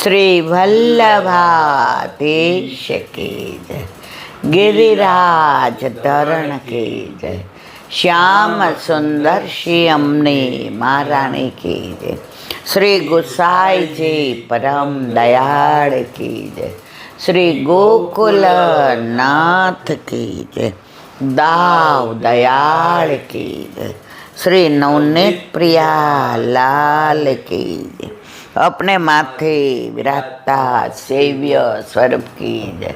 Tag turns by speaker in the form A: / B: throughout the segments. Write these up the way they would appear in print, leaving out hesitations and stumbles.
A: શ્રી વલ્લભાધીશ કી જય, ગિરિરાજ ધરણ કી જય, શ્યામ સુંદર શ્રી અમની મહારાણી કી જય, શ્રી ગુસાઈજી પરમ દયાળ કી જય, શ્રી ગોકુલનાથ કી જય, દાવ દયાળ કી જય, श्री नवनीत प्रिया लाल की जय, अपने माथे विराजता सेव्य स्वरूप की जय,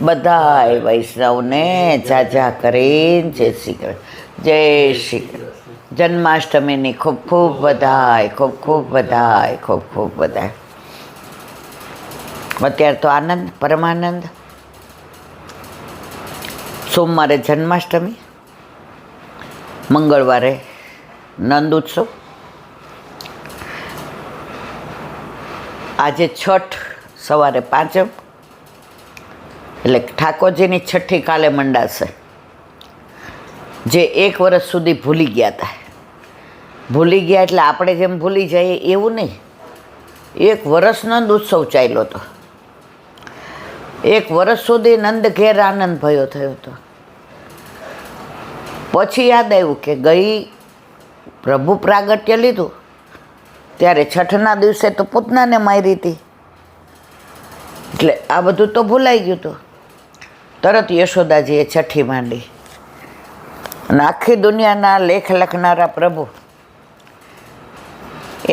A: बधाई वैष्णव ने जाजा करें जय श्री कृष्ण, जय श्री कृष्ण। जन्माष्टमी ની ખૂબ ખૂબ બધાઈ, ખૂબ ખૂબ બધાઈ, ખૂબ ખૂબ બધાઈ। અત્યારે તો આનંદ પરમાનંદ। સોમવારે જન્માષ્ટમી, મંગળવારે નંદ ઉત્સવ, આજે છઠ, સવારે પાંચમ, એટલે ઠાકોરજીની છઠ્ઠી કાલે મંડાશે। જે એક વર્ષ સુધી ભૂલી ગયા હતા, ભૂલી ગયા એટલે આપણે જેમ ભૂલી જઈએ એવું નહીં, એક વર્ષ નંદ ઉત્સવ ચાલ્યો હતો, એક વર્ષ સુધી નંદ ઘેર આનંદ ભયો થયો હતો। પછી યાદ આવ્યું કે ગઈ પ્રભુ પ્રાગટ્ય લીધું ત્યારે છઠના દિવસે તો પૂતનાને મારી હતી, એટલે આ બધું તો ભૂલાઈ ગયું હતું। તરત યશોદાજીએ છઠ્ઠી માંડી અને આખી દુનિયાના લેખ લખનારા પ્રભુ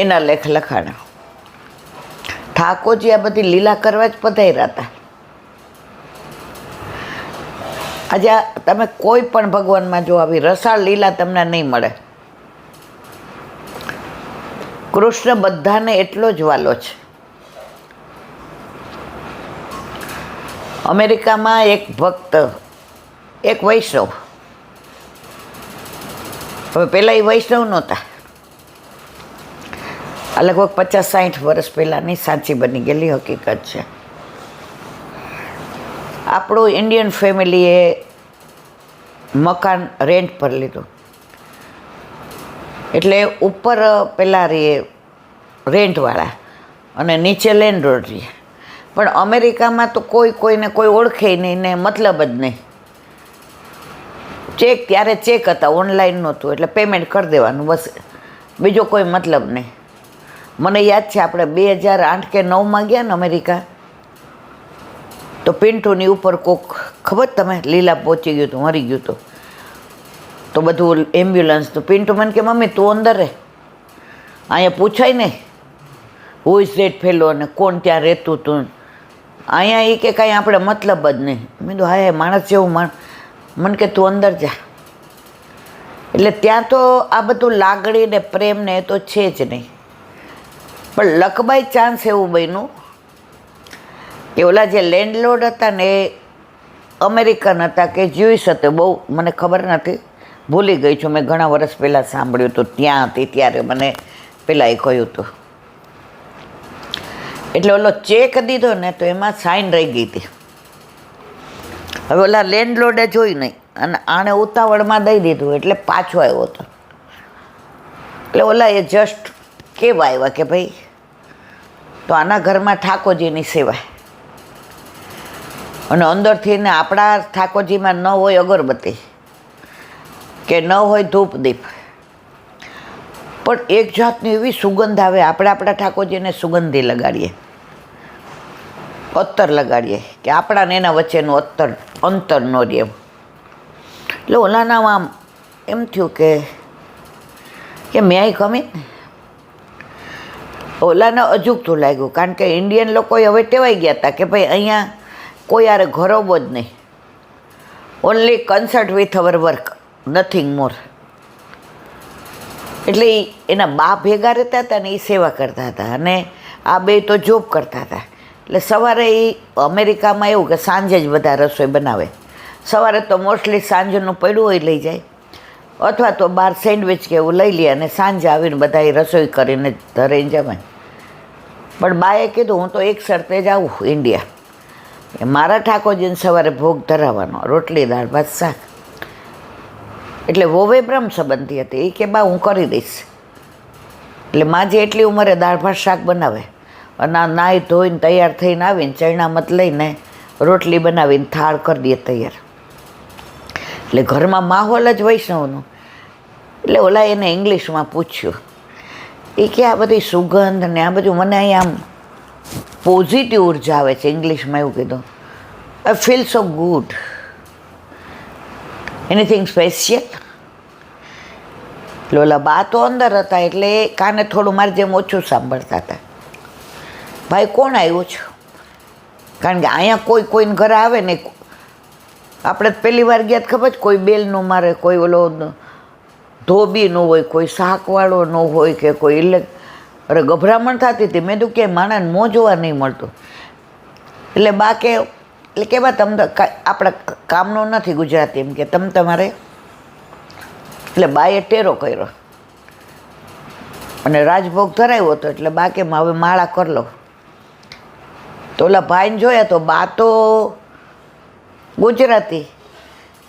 A: એના લેખ લખાણા। ઠાકોરજી આ બધી લીલા કરવા જ પધાર્યા હતા। આજે તમે કોઈ પણ ભગવાનમાં જો આવી રસાળ લીલા તમને નહીં મળે। કૃષ્ણ બધાને એટલો જ વાલો છે। અમેરિકામાં એક ભક્ત, એક વૈષ્ણવ, હવે પહેલાં એ વૈષ્ણવ નહોતા, આ લગભગ 50-60 વર્ષ પહેલાંની સાચી બની ગયેલી હકીકત છે। આપણું ઇન્ડિયન ફેમિલીએ મકાન રેન્ટ પર લીધું, એટલે ઉપર પેલા રહીએ રેન્ટવાળા અને નીચે લેન્ડલોર્ડ રહીએ। પણ અમેરિકામાં તો કોઈને કોઈ ઓળખે નહીં ને મતલબ જ નહીં। ચેક ત્યારે ચેક હતા, ઓનલાઈન નહોતું, એટલે પેમેન્ટ કરી દેવાનું બસ, બીજો કોઈ મતલબ નહીં। મને યાદ છે આપણે 2008 કે 9માં ગયા ને અમેરિકા, તો પિન્ટુની ઉપર કોક ખબર તમે લીલા પહોંચી ગયું હતું, મરી ગયું હતું, તો બધું એમ્બ્યુલન્સ, તો પિન્ટુ મને કે મમ્મી તું અંદર રહે, અહીંયા પૂછાય નહીં હુ ઇઝ ધેટ ફેલો અને કોણ ત્યાં રહેતું તું, અહીંયા એ કે કાંઈ આપણે મતલબ જ નહીં। મેં કીધું હા માણસ જેવું મને કે તું અંદર જા। એટલે ત્યાં તો આ બધું લાગણી ને પ્રેમ ને એ તો છે જ નહીં। પણ લકબાઈ ચાન્સ એવું બન્યું કે ઓલા જે લેન્ડલોર્ડ હતા ને એ અમેરિકન હતા કે જ્યુઇશ હતા, બહુ મને ખબર નથી, ભૂલી ગઈ છું, મેં ઘણા વર્ષ પહેલાં સાંભળ્યું હતું, ત્યાં હતી ત્યારે મને પહેલાં એ કહ્યું હતું। એટલે ઓલો ચેક દીધો ને તો એમાં સાઇન રહી ગઈ હતી। હવે ઓલા લેન્ડલોર્ડે જોઈ નહીં અને આણે ઉતાવળમાં દઈ દીધું, એટલે પાછો આવ્યો હતો। એટલે ઓલા એ જસ્ટ કહેવા આવ્યા કે ભાઈ તો આના ઘરમાં ઠાકોરજીની સેવા, અને અંદરથી ને આપણા ઠાકોરજીમાં ન હોય અગરબત્તી કે ન હોય ધૂપ દીપ, પણ એક જાતની એવી સુગંધ આવે, આપણે આપણા ઠાકોરજીને સુગંધી લગાડીએ, અત્તર લગાડીએ કે આપણાને એના વચ્ચેનું અંતર ન રહે। એટલે ઓલાના આમ એમ થયું કે મેં અહીં કમી, ઓલાને અજુગતું લાગ્યું, કારણ કે ઇન્ડિયન લોકોએ હવે ટેવાઈ ગયા હતા કે ભાઈ અહીંયા કોઈ યારે ઘરોબો જ નહીં, only concerned with our work, nothing more. એટલે એના બા ભેગા રહેતા હતા ને એ સેવા કરતા હતા, અને આ બે તો જોબ કરતા હતા। એટલે સવારે એ અમેરિકામાં એવું કે સાંજે જ બધા રસોઈ બનાવે, સવારે તો મોસ્ટલી સાંજનું પડ્યું હોય લઈ જાય, અથવા તો બહાર સેન્ડવિચ કે એવું લઈ લે અને સાંજે આવીને બધા એ રસોઈ કરીને ધરીને જમાય। પણ બાએ કીધું હું તો એક શરતે જ આવું ઇન્ડિયા, મારા ઠાકોરજીને સવારે ભોગ ધરાવવાનો, રોટલી દાળ ભાત શાક। એટલે વોવે બ્રહ્મ સંબંધી હતી, એ કે બા હું કરી દઈશ। એટલે માં જે એટલી ઉંમરે દાળ ભાત શાક બનાવે, અને નાહી ધોઈને તૈયાર થઈને આવીને ચણામત લઈને રોટલી બનાવીને થાળ કરી દઈએ તૈયાર. એટલે ઘરમાં માહોલ જ વૈષ્ણવનો. એટલે ઓલા એને ઇંગ્લિશમાં પૂછ્યું, એ કે આ બધી સુગંધ ને આ બધું મને અહીંયા આમ પોઝિટિવ ઉર્જા આવે છે. ઇંગ્લિશમાં એવું કીધું, I feel so good. Anything special? એટલે ઓલા બા તો અંદર હતા એટલે એ કાને થોડું મારી જેમ ઓછું સાંભળતા હતા. ભાઈ કોણ આવ્યું છે? કારણ કે અહીંયા કોઈને ઘરે આવે ને, આપણે પહેલી વાર ગયા ખબર છે, કોઈ બેલ ન મારે, કોઈ ઓલો ધોબી ન હોય, કોઈ શાકવાળો ન હોય કે કોઈ અરે ગભરામણ થતી હતી. મેં તો ક્યાંય માણસને મોં જોવા નહીં મળતું. એટલે બા કે એટલે કે બા તમે આપણા કામનો નથી ગુજરાતી, એમ કે તમે તમારે. એટલે બાએ ટેરો કર્યો અને રાજભોગ ધરાવ્યો હતો. એટલે બા કે હવે માળા કરી લો. તો ઓલા ભાઈને જોયા તો બા તો ગુજરાતી.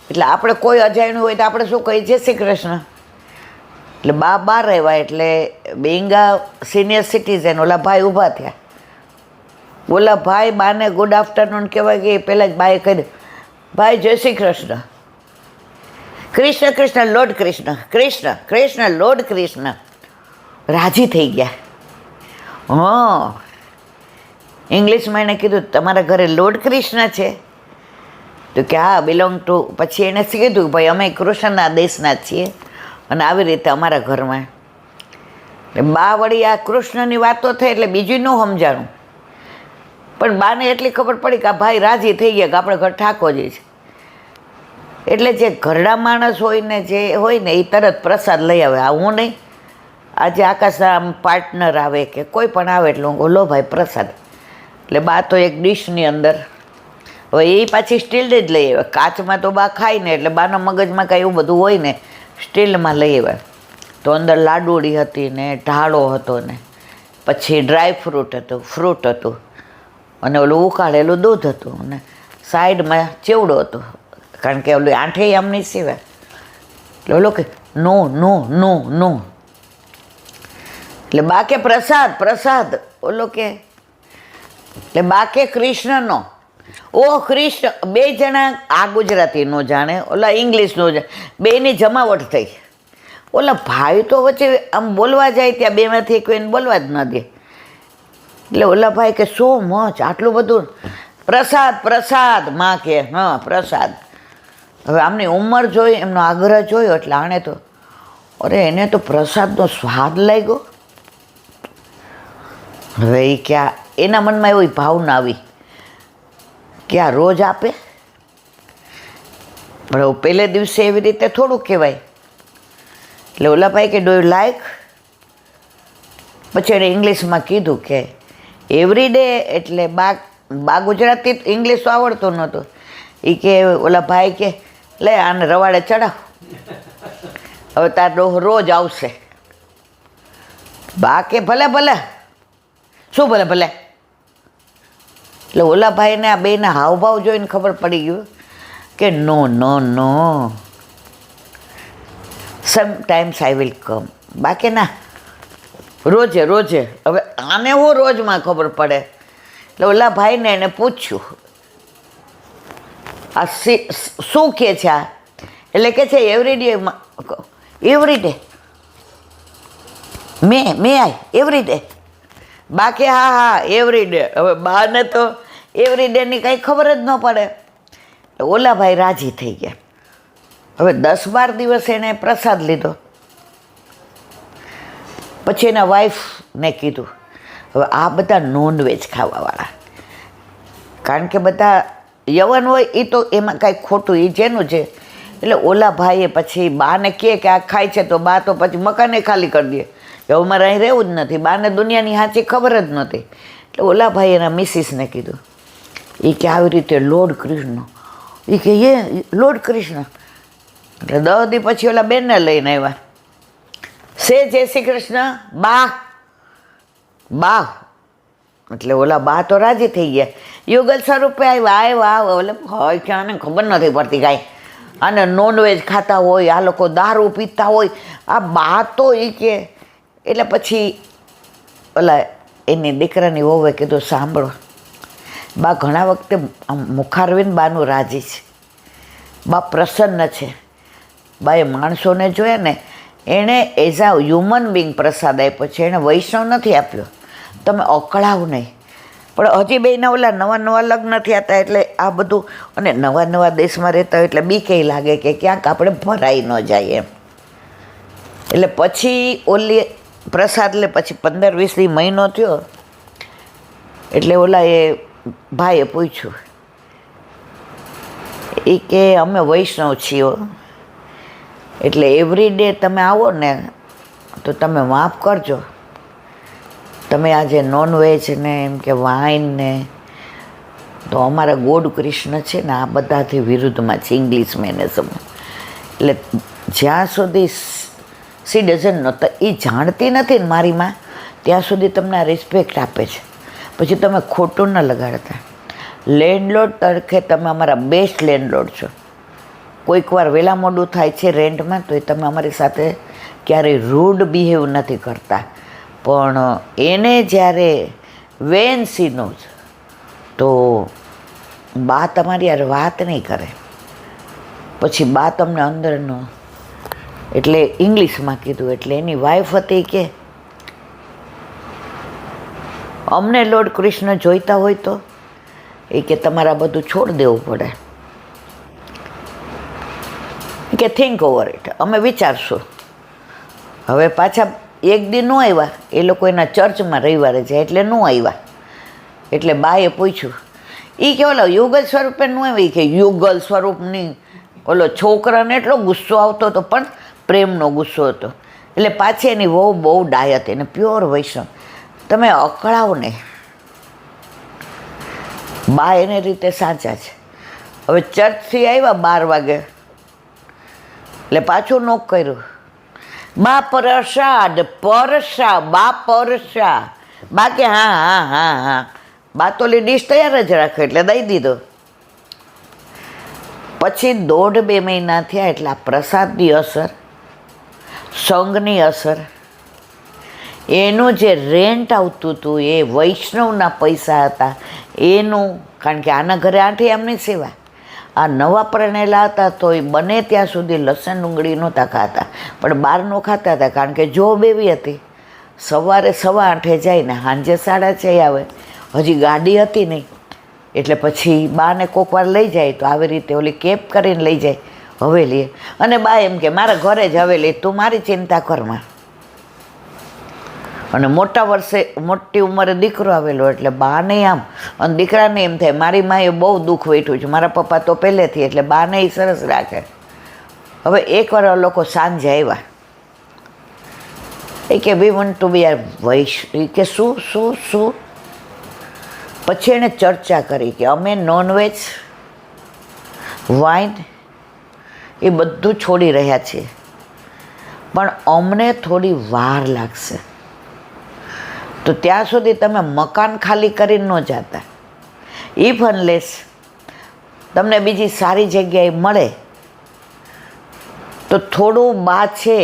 A: એટલે આપણે કોઈ અજાણ્યું હોય તો આપણે શું કહીએ, જય શ્રી કૃષ્ણ. એટલે બા બહાર આવ્યા એટલે બેંગા સિનિયર સિટીઝન ઓલા ભાઈ ઊભા થયા. ઓલા ભાઈ બાને ગુડ આફ્ટરનૂન કહેવાય કે પહેલાં જ બાએ કહી, ભાઈ જય શ્રી કૃષ્ણ. Krishna Krishna Lord Krishna, Krishna Krishna Lord Krishna. રાજી થઈ ગયા. હા, ઇંગ્લિશમાં એને કીધું તમારા ઘરે લોર્ડ કૃષ્ણ છે? તો કે હા, બિલોંગ ટુ. પછી એણે કીધું ભાઈ અમે કૃષ્ણના દેશના છીએ અને આવી રીતે અમારા ઘરમાં. બા વળી આ કૃષ્ણની વાતો થઈ એટલે બીજું ન સમજાણું. પણ બાને એટલી ખબર પડી કે આ ભાઈ રાજી થઈ ગયા કે આપણે ઘર ઠાકોરજી છે. એટલે જે ઘરડા માણસ હોય ને, જે હોય ને, એ તરત પ્રસાદ લઈ આવે. આ હું નહીં, આજે આકાશના પાર્ટનર આવે કે કોઈ પણ આવે એટલે હું લો ભાઈ પ્રસાદ. એટલે બા તો એક ડીશની અંદર, હવે એ પાછી સ્ટીલની જ લઈ આવે. કાચમાં તો બા ખાય ને એટલે બાના મગજમાં કાંઈ એવું બધું હોય ને, સ્ટીલમાં લઈ આવે. તો અંદર લાડુળી હતી ને ઢાળો હતો ને પછી ડ્રાય ફ્રૂટ હતું, ફ્રૂટ હતું અને ઓલું ઉકાળેલું દૂધ હતું અને સાઈડમાં ચેવડો હતો. કારણ કે ઓલું આંઠે આમની સિવાય. એટલે ઓલો કે નો નો નો નો. એટલે બા કે પ્રસાદ પ્રસાદ. ઓલો કે એટલે બા કે કૃષ્ણનો. ઓ કૃષ્ણ. બે જણા, આ ગુજરાતી નો જાણે, ઓલા ઇંગ્લિશ નો જાણે, બેની જમાવટ થઈ. ઓલા ભાઈ તો વચ્ચે આમ બોલવા જાય ત્યાં બેમાંથી કોઈને બોલવા જ ન દે. એટલે ઓલા ભાઈ કે સો મચ, આટલું બધું પ્રસાદ પ્રસાદ. માં કે હા પ્રસાદ. હવે આમની ઉંમર જોઈ, એમનો આગ્રહ જોયો એટલે આણે તો અરે એને તો પ્રસાદનો સ્વાદ લાગ્યો. હવે એ ક્યાં એના મનમાં એવી ભાવના આવી કે આ રોજ આપે. પણ પહેલે દિવસે એવી રીતે થોડું કહેવાય. એટલે ઓલા ભાઈ કે ડુ યુ લાઈક? પછી એણે ઇંગ્લિશમાં કીધું કે એવરી ડે. એટલે બા ગુજરાતી ઇંગ્લિશ તો આવડતું નહોતું. એ કે ઓલા ભાઈ કે લે આને રવાડે ચડાવ, હવે તાર ડોહ રોજ આવશે. બા કે ભલે ભલે. શું ભલે ભલે? એટલે ઓલા ભાઈને આ બેના હાવભાવ જોઈને ખબર પડી ગયું કે નો નો નો, સમટાઈમ્સ આઈ વિલ કમ. બાકી ના, રોજે રોજે. હવે આને હું રોજમાં ખબર પડે. એટલે ઓલા ભાઈને એને પૂછ્યું આ શું કહે છે આ? એટલે કે છે એવરી ડે. એવરી ડે મે આઈ એવરી ડે. બાકી હા હા એવરી ડે. હવે બાને તો એવરી ડેની કાંઈ ખબર જ ન પડે. ઓલા ભાઈ રાજી થઈ ગયા. હવે 10-12 દિવસ એણે પ્રસાદ લીધો. પછી એના વાઈફને કીધું હવે આ બધા નોનવેજ ખાવાવાળા, કારણ કે બધા યવન હોય એ તો એમાં કાંઈ ખોટું, એ જેનું છે. એટલે ઓલા ભાઈએ પછી બાને કહે કે આ ખાય છે તો બા તો પછી મકાને ખાલી કરી દે. હવે મારે અહીં રહેવું જ નથી. બાને દુનિયાની સાચી ખબર જ નહોતી. એટલે ઓલા ભાઈ એના મિસિસને કીધું. એ કે આવી રીતે લોર્ડ કૃષ્ણ. એ કે એ લોર્ડ કૃષ્ણ. એટલે 10 દી પછી ઓલા બેનને લઈને આવ્યા. સે જય શ્રી કૃષ્ણ બા. બા એટલે ઓલા બા તો રાજી થઈ ગયા. યુગલ સ્વરૂપે આવ્યા. એટલે હોય કે આને ખબર નથી પડતી કાંઈ. અને નોનવેજ ખાતા હોય, આ લોકો દારૂ પીતા હોય. આ બા તો એ કે એટલે પછી ઓલા એની દીકરાની વહુએ કીધું, સાંભળો બા ઘણા વખતે મુખારવીને બાનું રાજી છે, બા પ્રસન્ન છે. બાએ માણસોને જોયા ને, એણે એઝ અ હ્યુમન બિંગ પ્રસાદ આપ્યો છે, એણે વૈષ્ણવ નથી આપ્યો. તમે અકળાવ નહીં. પણ હજી બેયના ઓલા નવા નવા લગ્ન થયા હતા એટલે આ બધું, અને નવા નવા દેશમાં રહેતા હોય એટલે બીકે લાગે કે ક્યાંક આપણે ભરાઈ ન જાય એમ. એટલે પછી ઓલી પ્રસાદ લે, પછી 15-20 મહિનો થયો એટલે ઓલા એ ભાઈએ પૂછ્યું, એ કે અમે વૈષ્ણવ છીએ, એટલે એવરી ડે તમે આવો ને તો તમે માફ કરજો, તમે આજે નોનવેજ ને એમ કે વાઇન ને, તો અમારા ગોડ કૃષ્ણ છે ને આ બધાથી વિરુદ્ધમાં છે, ઇંગ્લિશ મેનેઝમ. એટલે જ્યાં સુધી સી ડઝન્ટ નો, તો એ જાણતી નથી ને મારી માં, ત્યાં સુધી તમને આ રિસ્પેક્ટ આપે છે. પછી તમે ખોટું ન લગાડતા. લેન્ડલોર્ડ તરીકે તમે અમારા બેસ્ટ લેન્ડલોર્ડ છો. કોઈક વાર વહેલા મોડું થાય છે રેન્ટમાં, તો એ તમે અમારી સાથે ક્યારેય રૂડ બિહેવ નથી કરતા. પણ એને જ્યારે વેન સી નોઝ, તો બા તમારી યાર વાત નહીં કરે. પછી બા તમને અંદરનો, એટલે ઇંગ્લિશમાં કીધું, એટલે એની વાઈફ હતી કે અમને લોર્ડ કૃષ્ણ જોઈતા હોય તો એ કે તમારે આ બધું છોડી દેવું પડે, કે થિંક ઓવર ઇટ, અમે વિચારશું. હવે પાછા એક દી ન આવ્યા, એ લોકો એના ચર્ચમાં રવિવારે જાય એટલે ન આવ્યા. એટલે બાએ પૂછ્યું, એ કે ઓલો યુગલ સ્વરૂપે ન આવી, કે યુગલ સ્વરૂપની ઓલો છોકરાને એટલો ગુસ્સો આવતો હતો, પણ પ્રેમનો ગુસ્સો હતો. એટલે પાછી એની વહુ બહુ ડાય હતી, એને પ્યોર વૈષ્ણવ. તમે અકળાવો ને, બા એને રીતે સાચા છે. હવે ચર્ચથી આવ્યા 12 વાગે, એટલે પાછું નોક કર્યું, બા પ્રસાદ પરસા, બા પરસા. બા કે હા હા હા હા. બા તો ઓલી ડીશ તૈયાર જ રાખે એટલે દઈ દીધો. પછી 1.5-2 મહિના થયા એટલે આ પ્રસાદની અસર, સંઘની અસર, એનું જે રેન્ટ આવતું હતું એ વૈષ્ણવના પૈસા હતા એનું, કારણ કે આના ઘરે આઠે એમની સેવા. આ નવા પરણેલા હતા તો એ બને ત્યાં સુધી લસણ ડુંગળી નહોતા ખાતા, પણ બહારનું ખાતા હતા, કારણ કે જોબ એવી હતી, સવારે 8:15 જાય ને સાંજે 6:30 આવે. હજી ગાડી હતી નહીં, એટલે પછી બાને કોક વાર લઈ જાય તો આવી રીતે ઓલી કેબ કરીને લઈ જાય હવેલીએ. અને બા એમ કે મારા ઘરે જ હવેલી, તું મારી ચિંતા કરમાં. અને મોટી ઉંમરે દીકરો આવેલો એટલે બાને આમ, અને દીકરાને એમ થાય મારી માએ બહુ દુઃખ વેઠ્યું છે, મારા પપ્પા તો પહેલેથી, એટલે બાને એ સરસ રાખે. હવે એકવાર લોકો સાંજે આવ્યા, એ કે we want to be our Vaishnav, કે શું શું શું. પછી એણે ચર્ચા કરી કે અમે નોનવેજ, વાઇન એ બધું છોડી રહ્યા છીએ, પણ અમને થોડી વાર લાગશે. તો ત્યાં સુધી તમે મકાન ખાલી કરીને ન જતા. ઇફ અનલેસ તમને બીજી સારી જગ્યાએ મળે તો થોડું બા છે,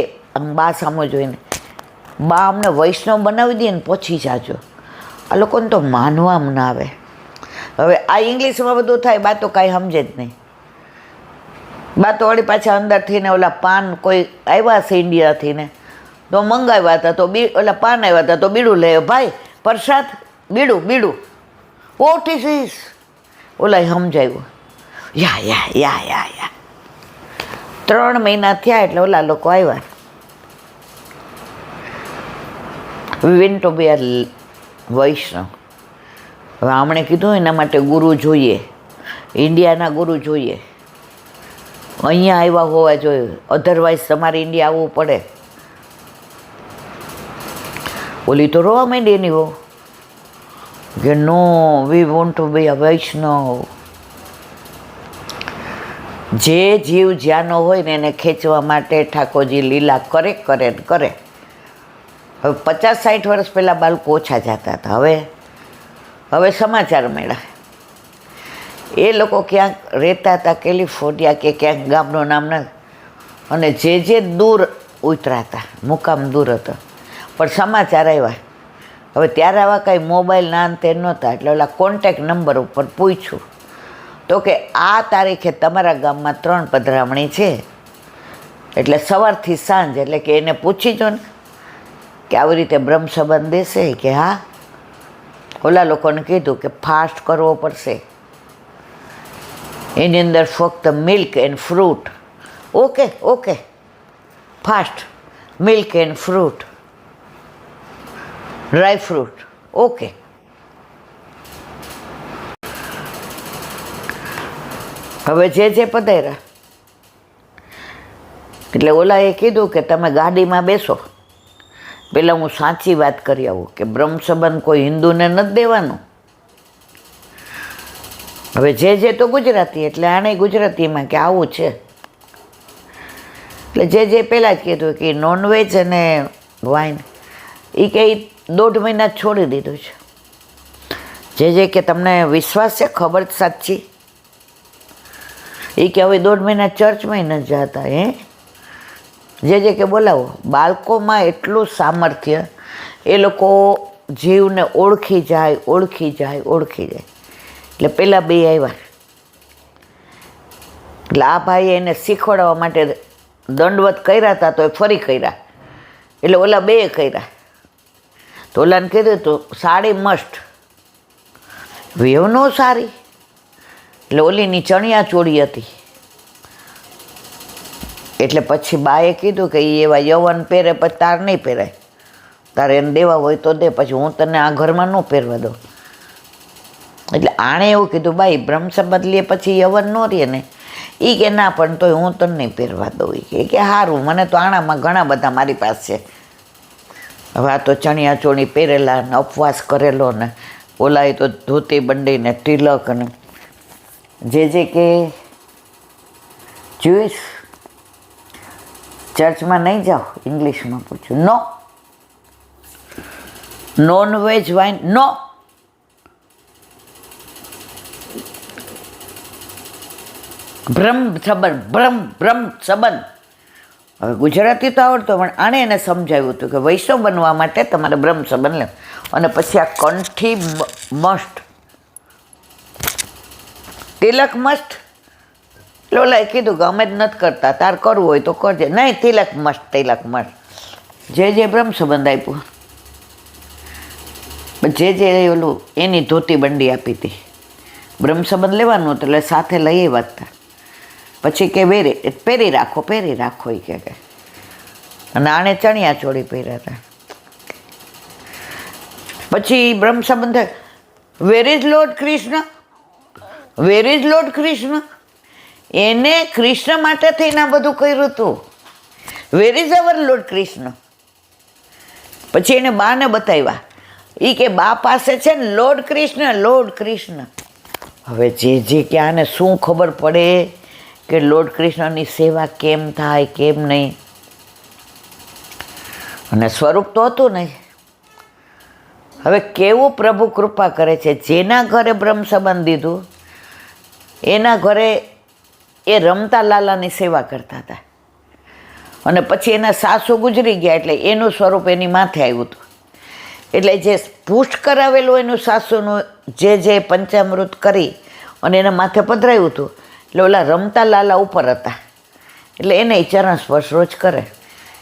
A: બા સામો જોઈને બા અમને વૈષ્ણવ બનાવી દે ને પછી જાજો. આ લોકોને તો માનવામાં ના આવે. હવે આ ઇંગ્લિશમાં બધું થાય, બા તો કાંઈ સમજે જ નહીં. બા તો વળી પાછા અંદરથી ને ઓલા પાન કોઈ આવ્યા છે ઇન્ડિયાથી ને તો મંગાવ્યા હતા, તો ઓલા પાન આવ્યા હતા તો બીડું લે, ભાઈ પ્રસાદ બીડું બીડું, વોટ ઇઝ ધીસ? ઓલા સમજાવ્યું, યા યા યા યા યા. 3 મહિના થયા એટલે ઓલા લોકો આવ્યા. વિન ટુ બી આર વૈષ્ણવ. હવે આમણે કીધું એના માટે ગુરુ જોઈએ, ઇન્ડિયાના ગુરુ જોઈએ, અહીંયા આવ્યા હોવા જોઈએ, અધરવાઇઝ તમારે ઇન્ડિયા આવવું પડે. ઓલી તો રોવા માંડી એની બહુ, કે નો વી વોન્ટ ટુ બી અ વૈષ્ણવ. જે જીવ જ્યાંનો હોય ને એને ખેંચવા માટે ઠાકોરજી લીલા કરે કરે ને કરે. હવે 50-60 વર્ષ પહેલાં બાળકો ઓછા જતા હતા, હવે સમાચાર મળ્યા. એ લોકો ક્યાંક રહેતા હતા કેલિફોર્નિયા કે ક્યાંક, ગામનું નામ નથી, અને જે દૂર ઉતરાતા, મુકામ દૂર હતો, પણ સમાચાર આવ્યા હવે ત્યારે આવા કાંઈ મોબાઈલ ના તે નહોતા, એટલે ઓલા કોન્ટેક નંબર ઉપર પૂછ્યું તો કે આ તારીખે તમારા ગામમાં 3 પધરામણી છે, એટલે સવારથી સાંજ, એટલે કે એને પૂછી જો ને કે આવી રીતે બ્રહ્મ સંબંધ દેશે કે હા. ઓલા લોકોને કીધું કે ફાસ્ટ કરવો પડશે, એની અંદર ફક્ત milk and fruit. Okay okay, fast milk and fruit, dry fruit, okay. હવે જે પધાર્યા એટલે ઓલાએ કીધું કે તમે ગાડીમાં બેસો, પહેલાં હું સાચી વાત કરી આવું કે બ્રહ્મ સંબંધ કોઈ હિન્દુને નથી દેવાનું. હવે જે તો ગુજરાતી, એટલે આણે ગુજરાતીમાં કે આવું છે. એટલે જે પહેલાં જ કીધું કે નોનવેજ અને વાઇન એ કે 1.5 મહિના જ છોડી દીધું છે. જે કે તમને વિશ્વાસ છે, ખબર સાચી? એ કે હવે 1.5 મહિના ચર્ચમાં ન જતા. જે કે બોલાવો. બાળકોમાં એટલું સામર્થ્ય, એ લોકો જીવને ઓળખી જાય. એટલે પહેલાં 2 આવ્યા, એટલે આ ભાઈએ એને શીખવાડવા માટે દંડવત કર્યા હતા, તો એ ફરી કર્યા, એટલે ઓલા 2 કર્યા. તો ઓલાને કીધું તો સાડી મસ્ત, વેવ નો સારી, એટલે ઓલીની ચણિયા ચોળી હતી. એટલે પછી બાએ કીધું કે એ એવા યવન પહેરે, પછી તાર નહીં પહેરાય, તારે એને દેવા હોય તો દે, પછી હું તને આ ઘરમાં ન પહેરવા દઉં. એટલે આણે એવું કીધું, બાઈ બ્રહ્મ સંબંધ લે પછી યવન ન રહે ને? એ કે ના, પણ તોય હું તને નહીં પહેરવા દઉં. એ કે સારું, મને તો આણામાં ઘણા બધા મારી પાસે છે. હવે આ તો ચણિયા ચોળી પહેરેલા ને ઉપવાસ કરેલો ને ઓલાએ તો ધોતી બંડીને તિલક ને જે કે જોઈશ ચર્ચમાં નહીં જાઓ, ઇંગ્લિશમાં પૂછ્યું. નો નોનવેજ વાઇન નો. બ્રહ્મ સંબંધ. હવે ગુજરાતી તો આવડતો, પણ આણે એને સમજાવ્યું હતું કે વૈષ્ણવ બનવા માટે તમારે બ્રહ્મ સંબંધ લે. અને પછી આ કંઠી મસ્ત, તિલક મસ્ત. એટલે ઓલાએ કીધું કે અમે જ નથી કરતા, તાર કરવું હોય તો કરજે. નહીં, તિલક મસ્ત. જે બ્રહ્મ સંબંધ આપ્યું, જે ઓલું એની ધોતી બંડી આપી હતી. બ્રહ્મ સંબંધ લેવાનું એટલે સાથે લઈ વાંચતા. પછી કે પહેરી રાખો એ કે. અને આણે ચણિયા ચોળી પહેર્યા હતા. પછી બ્રહ્મ સંબંધ, વેર ઇઝ લોર્ડ કૃષ્ણ? એને કૃષ્ણ માટે થઈને આ બધું કર્યું હતું. Where is our lord Krishna? પછી એને બાને બતાવ્યા. એ કે બા પાસે છે ને લોર્ડ કૃષ્ણ. હવે જે કે આને શું ખબર પડે કે લોર્ડ કૃષ્ણની સેવા કેમ થાય, કેમ નહીં? અને સ્વરૂપ તો હતું નહીં. હવે કેવું પ્રભુ કૃપા કરે છે. જેના ઘરે બ્રહ્મ સંબંધ દીધું, એના ઘરે એ રમતા લાલાની સેવા કરતા હતા. અને પછી એના સાસુ ગુજરી ગયા, એટલે એનું સ્વરૂપ એની માથે આવ્યું હતું. એટલે જે પુષ્ટ કરાવેલું એનું સાસુનું જે પંચામૃત કરી અને એના માથે પધરાયું હતું, એટલે ઓલા રમતા લાલા ઉપર હતા, એટલે એને ચરણ સ્પર્શ રોજ કરે.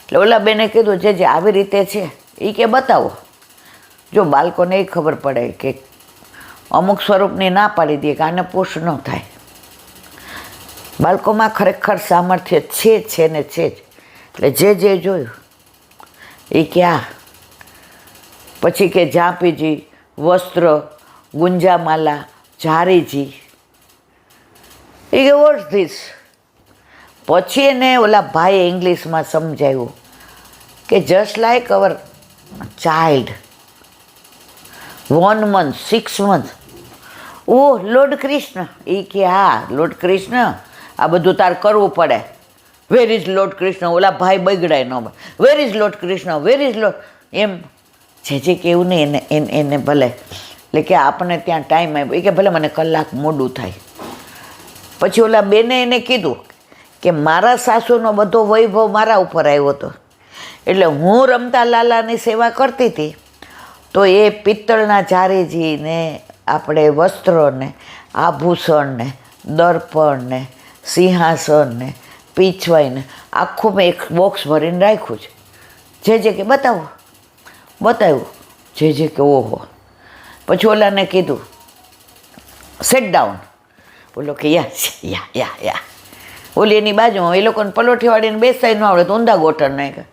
A: એટલે ઓલા બેને કીધું જે આવી રીતે છે એ કે બતાવો. જો બાળકોને એ ખબર પડે કે અમુક સ્વરૂપની ના પાડી દે કે આને પુષ્ટ ન થાય. બાળકોમાં ખરેખર સામર્થ્ય છે ને છે જ. એટલે જે જોયું એ ક્યાં. પછી કે ઝાંપીજી, વસ્ત્ર, ગુંજામાલા, ઝારીજી. એ કે વોટ્સ ધીસ? પછી એને ઓલા ભાઈએ ઇંગ્લિશમાં સમજાવ્યું કે just like our child, 1 month, 6 months. O Lord Krishna? એ કે હા લોર્ડ કૃષ્ણ, આ બધું તાર કરવું પડે. Where is Lord Krishna? ઓલા ભાઈ બગડાય ન, where is Lord Krishna, where is Lord? એમ જે કેવું નહીં એને ભલે. એટલે કે આપણને ત્યાં ટાઈમ આવ્યો, એ કે ભલે મને કલાક મોડું થાય. પછી ઓલા બેને એને કીધું કે મારા સાસુનો બધો વૈભવ મારા ઉપર આવ્યો હતો, એટલે હું રમતા લાલાની સેવા કરતી હતી, તો એ પિત્તળના જારેજીને આપણે વસ્ત્રોને, આભૂષણને, દર્પણને, સિંહાસનને, પીછવાઈને આખું મેં એક બોક્સ ભરીને રાખ્યું છે. જે કે બતાવ્યું જે કે ઓહો. પછી ઓલાને કીધું સેટ ડાઉન. બોલો કે યા. ઓલી એની બાજુમાં એ લોકોને પલોઠીવાળીને બેસાય ન આવડે તો ઊંધા ગોઠર નાખ્યા.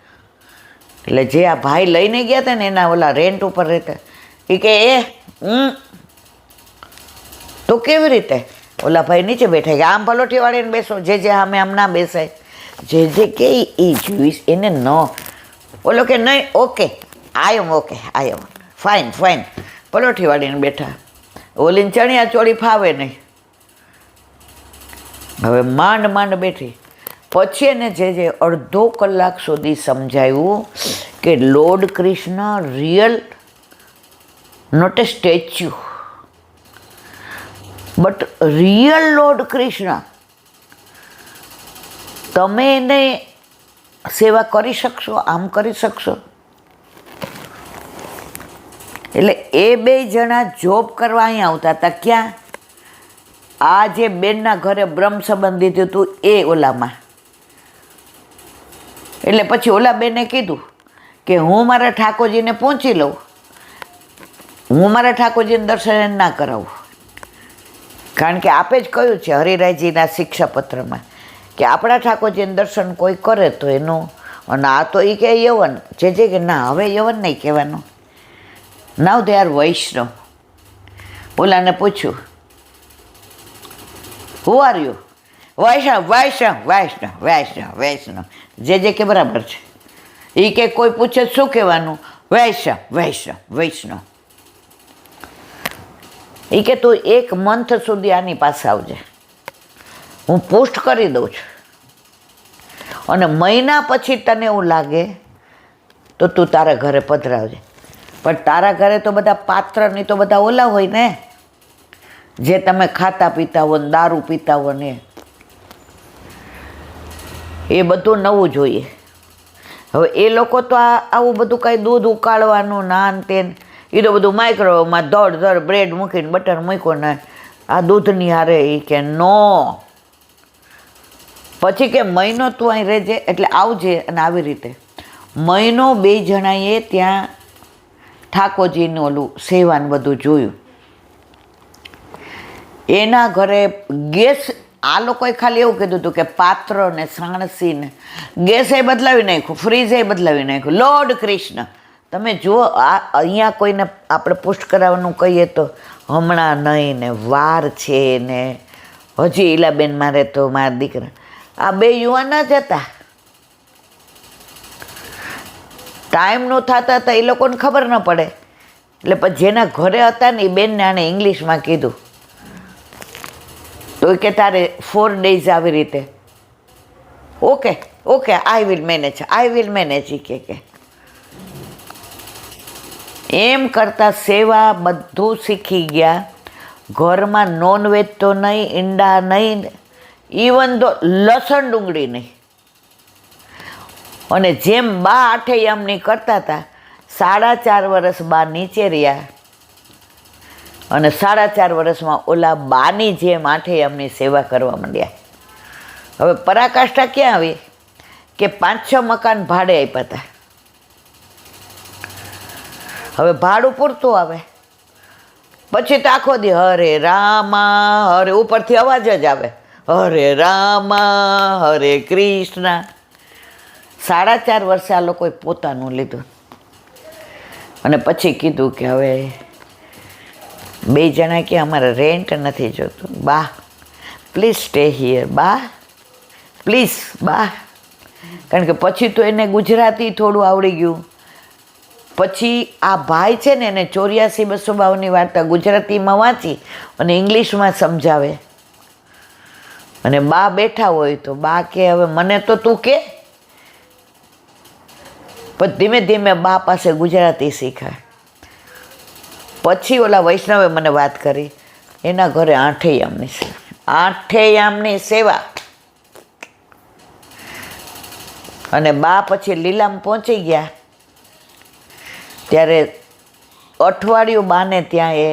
A: એટલે જે આ ભાઈ લઈને ગયા હતા ને એના ઓલા રેન્ટ ઉપર રહેતા એ કે તો કેવી રીતે? ઓલા ભાઈ નીચે બેઠા કે આમ પલોઠીવાળીને બેસો, જે આમે આમ ના બેસાય. જે કે એ જોઈશ એને ન. ઓલો કે નહીં, ઓકે આઈ એમ ફાઇન. પલોઠીવાળીને બેઠા. ઓલીને ચણિયા ચોળી ફાવે નહીં. હવે માંડ બેઠી. પછી એને જે અડધો કલાક સુધી સમજાયું કે lord Krishna real, not a statue, but real lord Krishna. તમે એને સેવા કરી શકશો, આમ કરી શકશો. એટલે એ બે જણા જોબ કરવા અહીંયા આવતા હતા. ક્યાં? આ જે બેનના ઘરે બ્રહ્મ સંબંધિત હતું એ ઓલામાં. એટલે પછી ઓલા બેને કીધું કે હું મારા ઠાકોરજીને પહોંચી લઉં, હું મારા ઠાકોરજીને દર્શન ના કરાવું. કારણ કે આપે જ કહ્યું છે હરિરાયજીના શિક્ષાપત્રમાં કે આપણા ઠાકોરજીને દર્શન કોઈ કરે તો એનું. અને આ તો એ કે યવન, જે કે ના, હવે યવન નહીં કહેવાનું, નાવ દે આર વૈષ્ણવ. ઓલાને પૂછ્યું હુ આર યુ? વૈષ્ણવ. જે કે બરાબર છે. એ કે કોઈ પૂછે શું કહેવાનું? વૈષ્ણવ. એ કે તું એક મંથ સુધી આની પાસે આવજે, હું પોસ્ટ કરી દઉં છું, અને મહિના પછી તને એવું લાગે તો તું તારા ઘરે પધરાવજે. પણ તારા ઘરે તો બધા પાત્રની તો બધા ઓલા હોય ને, જે તમે ખાતા પીતા હો ને દારૂ પીતા હો ને, એ બધું નવું જોઈએ. હવે એ લોકો તો આવું બધું કાંઈ દૂધ ઉકાળવાનું નાન તેન એ તો બધું માઇક્રોવેવમાં દોડ બ્રેડ મૂકીને બટર મૂક્યો ને આ દૂધની હારે. એ કે નો. પછી કે મહિનો તું અહીં રહેજે, એટલે આવજે. અને આવી રીતે મહિનો બે જણાએ ત્યાં ઠાકોરજીનું ઓલું સેવાનું બધું જોયું. એના ઘરે ગેસ, આ લોકોએ ખાલી એવું કીધું હતું કે પાત્ર ને સાણસી ને ગેસ એ બદલાવી નાખ્યું, ફ્રીજ એ બદલાવી નાખ્યું. લોર્ડ કૃષ્ણ તમે જુઓ, આ અહીંયા કોઈને આપણે પુષ્ટ કરાવવાનું કહીએ તો હમણાં નહીં ને વાર છે ને. હજી ઈલાબેન મારે તો મારા દીકરા આ બે યુવાન જ હતા. ટાઈમનું થતા હતા એ લોકોને ખબર ન પડે. એટલે પછી જેના ઘરે હતા ને એ બેનને આણે ઇંગ્લિશમાં કીધું તો કે તારે 4 days આવી રીતે. Okay I will manage. કે એમ કરતાં સેવા બધું શીખી ગયા. ઘરમાં નોનવેજ તો નહીં, ઈંડા નહીં, ઇવન તો લસણ ડુંગળી નહીં. અને જેમ બા આઠેયામની કરતા હતા, 4.5 વર્ષ બા નીચે રહ્યા અને 4.5 વર્ષમાં ઓલા બાની જેમ આઠેયામની સેવા કરવા માંડ્યા. હવે પરાકાષ્ઠા ક્યાં આવી કે 5-6 મકાન ભાડે આપ્યા હતા. હવે ભાડું પૂરતું આવે પછી તો આખો દી હરે રામા, હરે ઉપરથી અવાજ જ આવે હરે રામા હરે કૃષ્ણ. 4.5 વર્ષે આ લોકોએ પોતાનું લીધું અને પછી કીધું કે હવે બે જણા કે અમારે રેન્ટ નથી જોતું. બા પ્લીઝ સ્ટે હિયર, બા પ્લીઝ બા. કારણ કે પછી તો એને ગુજરાતી થોડું આવડી ગયું. પછી આ ભાઈ છે ને એને 84-252ની વાર્તા ગુજરાતીમાં વાંચી અને ઇંગ્લિશમાં સમજાવે. અને બા બેઠા હોય તો બા કે હવે મને તો તું કે. પણ ધીમે ધીમે બા પાસે ગુજરાતી શીખાય. પછી ઓલા વૈષ્ણવે મને વાત કરી, એના ઘરે આઠેયામની સેવા. અને બા પછી લીલામ પહોંચી ગયા ત્યારે અઠવાડિયું બાને ત્યાં એ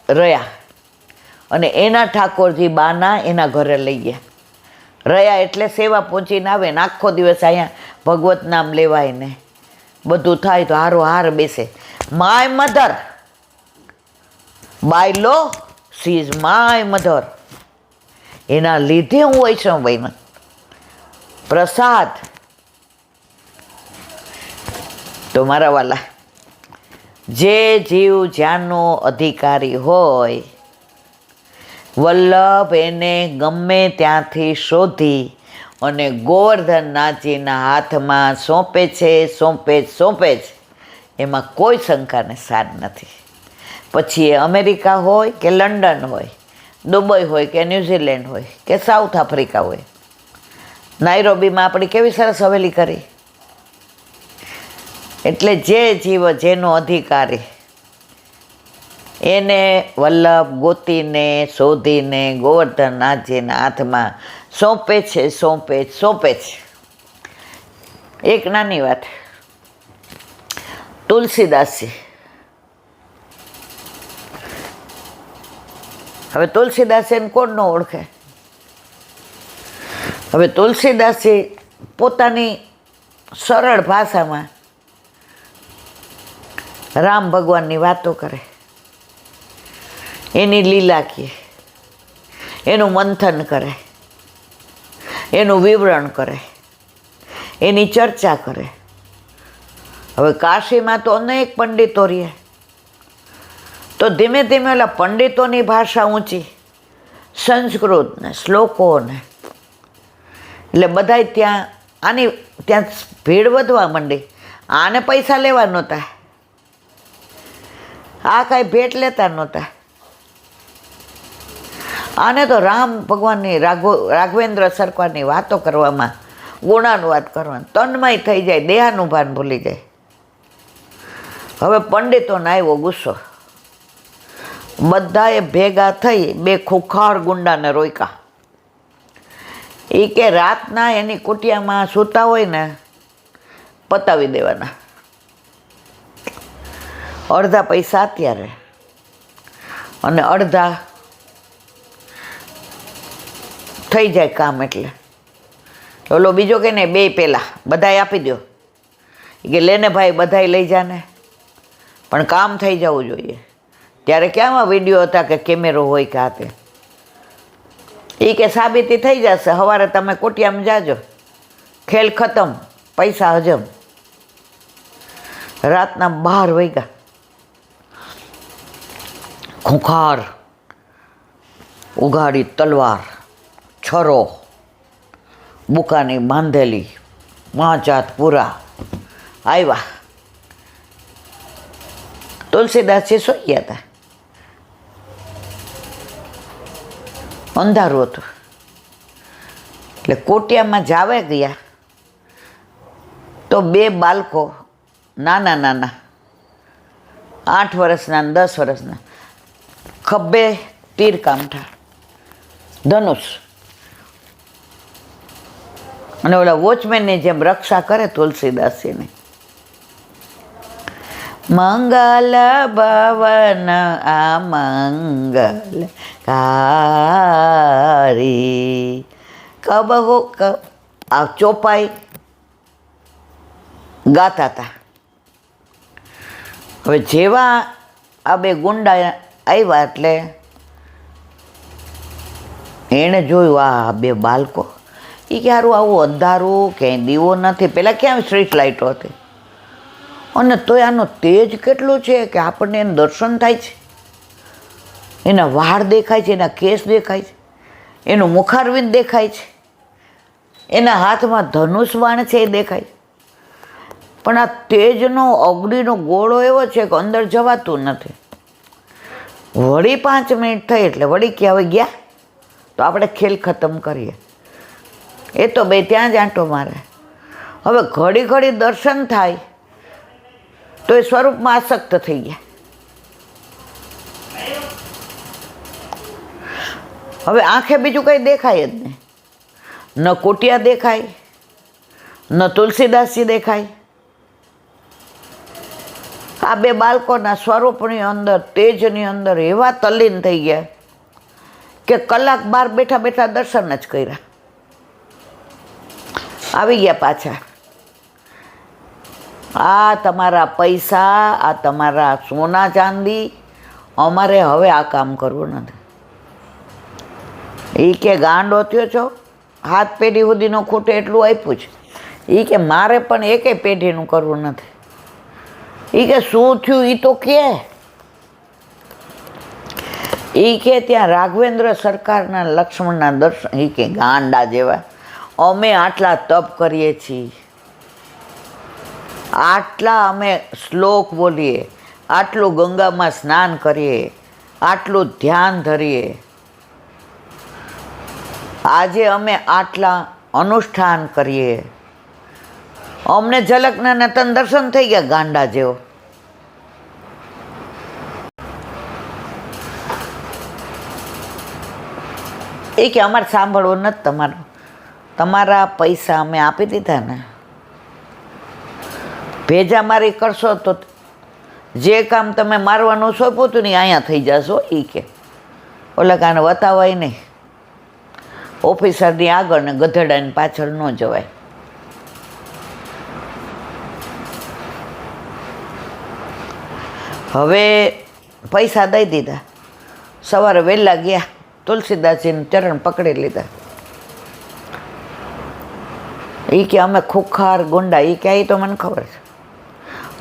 A: રહ્યા અને એના ઠાકોરજી બાના એના ઘરે લઈ ગયા. રહ્યા એટલે સેવા પહોંચીને આવે ને આખો દિવસ અહીંયા ભગવત નામ લેવાય ને બધું થાય તો હારો હાર બેસે. My mother, by law she is my mother. એના લીધે હું વૈષ્ણવ બન્યો. પ્રસાદ તો મારા વાલા, જે જીવ જ્યાંનો અધિકારી હોય વલ્લભ એને ગમે ત્યાંથી શોધી અને ગોવર્ધનનાથજીના હાથમાં સોંપે છે. એમાં કોઈ શંકાને સાર નથી. પછી એ અમેરિકા હોય કે લંડન હોય, દુબઈ હોય કે ન્યૂઝીલેન્ડ હોય કે સાઉથ આફ્રિકા હોય. નાઇરોબીમાં આપણી કેવી સરસ હવેલી કરી. એટલે જે જીવ જેનો અધિકારી એને વલ્લભ ગોતીને શોધીને ગોવર્ધનનાથજીના હાથમાં સોંપે છે. એક નાની વાત, તુલસીદાસજી. હવે તુલસીદાસજીને કોણ ન ઓળખે? હવે તુલસીદાસજી પોતાની સરળ ભાષામાં રામ ભગવાનની વાતો કરે, એની લીલા કહે, એનું મંથન કરે, એનું વિવરણ કરે, એની ચર્ચા કરે. હવે કાશીમાં તો અનેક પંડિતો રહે, તો ધીમે ધીમે ઓલા પંડિતોની ભાષા ઊંચી, સંસ્કૃત ને શ્લોકો ને, એટલે બધાય ત્યાં ભીડ વધવા માંડી. આને પૈસા લેવા નહોતા, આ કાંઈ ભેટ લેતા નહોતા. આને તો રામ ભગવાનની રાઘવેન્દ્ર સરકારની વાતો કરવામાં, ગુણાનુવાદ કરવાનું તન્મય થઈ જાય, દેહાનું ભાન ભૂલી જાય. હવે પંડિતોને આવ્યો ગુસ્સો. બધાએ ભેગા થઈ બે ખુખાર ગુંડાને રોક્યા. એ કે રાતના એની કુટિયામાં સૂતા હોય ને પતાવી દેવાના. અડધા પૈસા અત્યારે અને અડધા થઈ જાય કામ. એટલે ઓલો બીજો કે ને બે પહેલાં બધાએ આપી દો. કે લેને ભાઈ બધાએ લઈ જાને, પણ કામ થઈ જવું જોઈએ. ત્યારે ક્યાંમાં વિડીયો હતા કે કેમેરો હોય કે હાથે? એ કે સાબિતી થઈ જશે, સવારે તમે કોટિયામાં જાજો, ખેલ ખતમ, પૈસા હજમ. રાતના 12 વાગ્યા. ખૂંખાર ઉઘાડી તલવાર, છરો, બુકાની બાંધેલી 5 હાથ પૂરા આવ્યા. તુલસીદાસજી સૂઈ ગયા હતા. અંધારું હતું એટલે કોટિયામાં જાવે ગયા તો 2 બાળકો નાના 8 વર્ષના ને 10 વર્ષના, ખભે તીર કામઠા, ધનુષ, અને ઓલા વોચમેનની જેમ રક્ષા કરે તુલસીદાસજીની. મંગલ ભવન આ મંગલ કારી કબહો આ ચોપાઈ ગાતા હતા. હવે જેવા આ બે ગુંડા આવ્યા એટલે એણે જોયું આ બે બાળકો. એ કે સારું આવું અંધારું, ક્યાંય દીવો નથી, પહેલાં ક્યાં સ્ટ્રીટ લાઇટો હતી, અને તોય આનો તેજ કેટલો છે કે આપણને એનું દર્શન થાય છે. એના વાળ દેખાય છે, એના કેસ દેખાય છે, એનું મુખારવિંદ દેખાય છે, એના હાથમાં ધનુષ બાણ છે એ દેખાય છે. પણ આ તેજનો અગ્નિનો ગોળો એવો છે કે અંદર જવાતું નથી. વળી 5 મિનિટ થઈ એટલે વળી કે હવે ગયા તો આપણે ખેલ ખતમ કરીએ. એ તો બે ત્યાં જ આંટો મારે. હવે ઘડી ઘડી દર્શન થાય તો એ સ્વરૂપમાં આસક્ત થઈ ગયા. હવે આંખે બીજું કંઈ દેખાય જ નહીં. ન કોટિયા દેખાય, ન તુલસીદાસજી દેખાય. આ બે બાળકોના સ્વરૂપની અંદર, તેજની અંદર એવા તલ્લીન થઈ ગયા કે કલાક બહાર બેઠા બેઠા દર્શન જ કર્યા, આવી ગયા પાછા. આ તમારા પૈસા, આ તમારા સોના ચાંદી, અમારે હવે આ કામ કરવું નથી. એ કે ગાંડો થયો છો, હાથ પેઢી સુધીનો ખૂટે એટલું આપ્યું છે. એ કે મારે પણ એકેય પેઢીનું કરવું નથી. એ કે શું થયું એ તો કે. એ કે ત્યાં રાઘવેન્દ્ર સરકારના લક્ષ્મણના દર્શન, એ કે ગાંડા જેવા, અમે આટલા તપ કરીએ છીએ, આટલા અમે શ્લોક બોલીએ, આટલું ગંગામાં સ્નાન કરીએ, આટલું ધ્યાન ધરીએ, આજે અમે આટલા અનુષ્ઠાન કરીએ, અમને ઝલકના નતન દર્શન થઈ ગયા ગાંડા જેવો. એ કે અમારે સાંભળવું નથી તમારું, તમારા પૈસા અમે આપી દીધા ને, ભેજામારી કરશો તો જે કામ તમે મારવાનું સોંપ્યું હતું ને અહીંયા થઈ જશો. એ કે ઓલા કાને વતાવાય નહીં, ઓફિસરની આગળ ને ગધેડાની પાછળ ન જવાય. હવે પૈસા દઈ દીધા, સવારે વહેલા ગયા, તુલસીદાસજીને ચરણ પકડી લીધા. એ કે અમે ખુખાર ગુંડા, એ કે એ તો મને ખબર છે,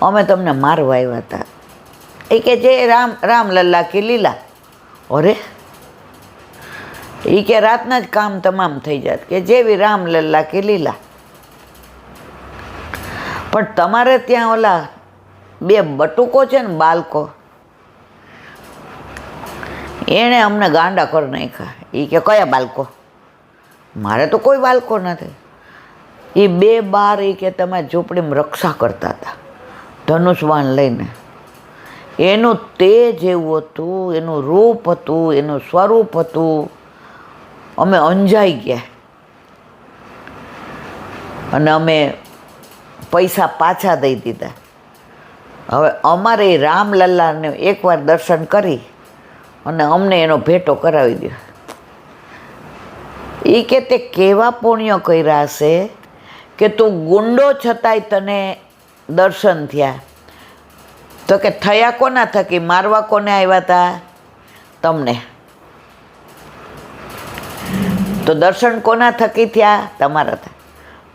A: અમે તમને મારવા આવ્યા હતા. એ કે જે રામલલ્લા કી લીલા. અરે એ કે રાતના જ કામ તમામ થઈ જાત, કે જેવી રામલલ્લા કી લીલા. પણ તમારે ત્યાં ઓલા બે બટુકો છે ને બાળકો, એણે અમને ગાંડા કરી નાખ્યા. એ કે કયા બાળકો? મારે તો કોઈ બાળકો નથી. એ બે બાર એ કે તમારી ઝૂંપડીમાં રક્ષા કરતા હતા ધનુષબાણ લઈને. એનું તેજ એવું હતું, એનું રૂપ હતું, એનું સ્વરૂપ હતું, અમે અંજાઈ ગયા. અને અમે પૈસા પાછા દઈ દીધા. હવે અમારે રામલલ્લાને એકવાર દર્શન કરી અને અમને એનો ભેટો કરાવી દો. એ કે તે કેવા પુણ્ય કર્યા હશે કે તું ગુંડો છતાંય તને દર્શન થયા. તો કે થયા કોના થકી? મારવા કોને આવ્યા હતા? તમને. તો દર્શન કોના થકી થયા? તમારા થયા.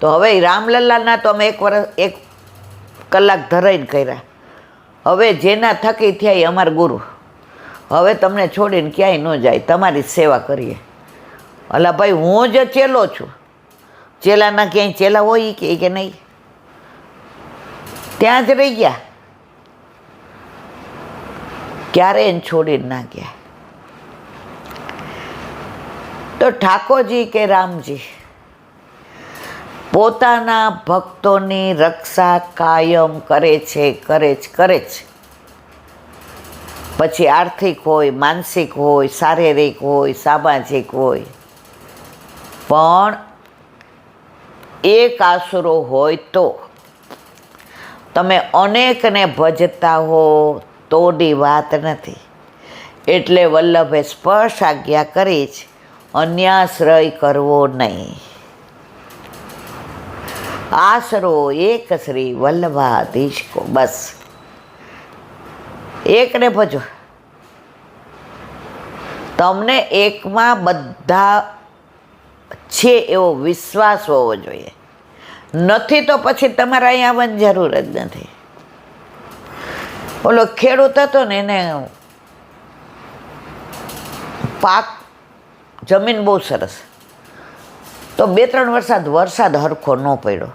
A: તો હવે રામલલ્લાના તો અમે એક કલાક ધરાઈને કર્યા. હવે જેના થકી થયા એ અમારા ગુરુ. હવે તમને છોડીને ક્યાંય ન જાય, તમારી સેવા કરીએ. અલા ભાઈ, હું જ ચેલો છું, ચેલાના ક્યાંય ચેલા હોય કે નહીં? ત્યાં જ રહી ગયા, ક્યારે એને છોડીને ના ગયા. તો ઠાકોરજી કે રામજી પોતાના ભક્તોની રક્ષા કાયમ કરે છે, કરે છે. પછી આર્થિક હોય, માનસિક હોય, શારીરિક હોય, સામાજિક હોય. પણ એક આસરો હોય તો તમે અનેકને ભજતા હો તોની વાત નથી. એટલે વલ્લભે સ્પર્શ આજ્ઞા કરી જ અન્યાશ્રય કરવો નહીં. આશરો એક શ્રી વલ્લભાધીશ કો, બસ એકને ભજો. તમને એકમાં બધા છે એવો વિશ્વાસ હોવો જોઈએ. નથી તો પછી તમારે અહીંયા આવવાની જરૂર જ નથી. ઓલો ખેડૂત હતો ને, એને પાક જમીન બહુ સરસ, તો 2-3 વરસાદ હરખો ન પડ્યો.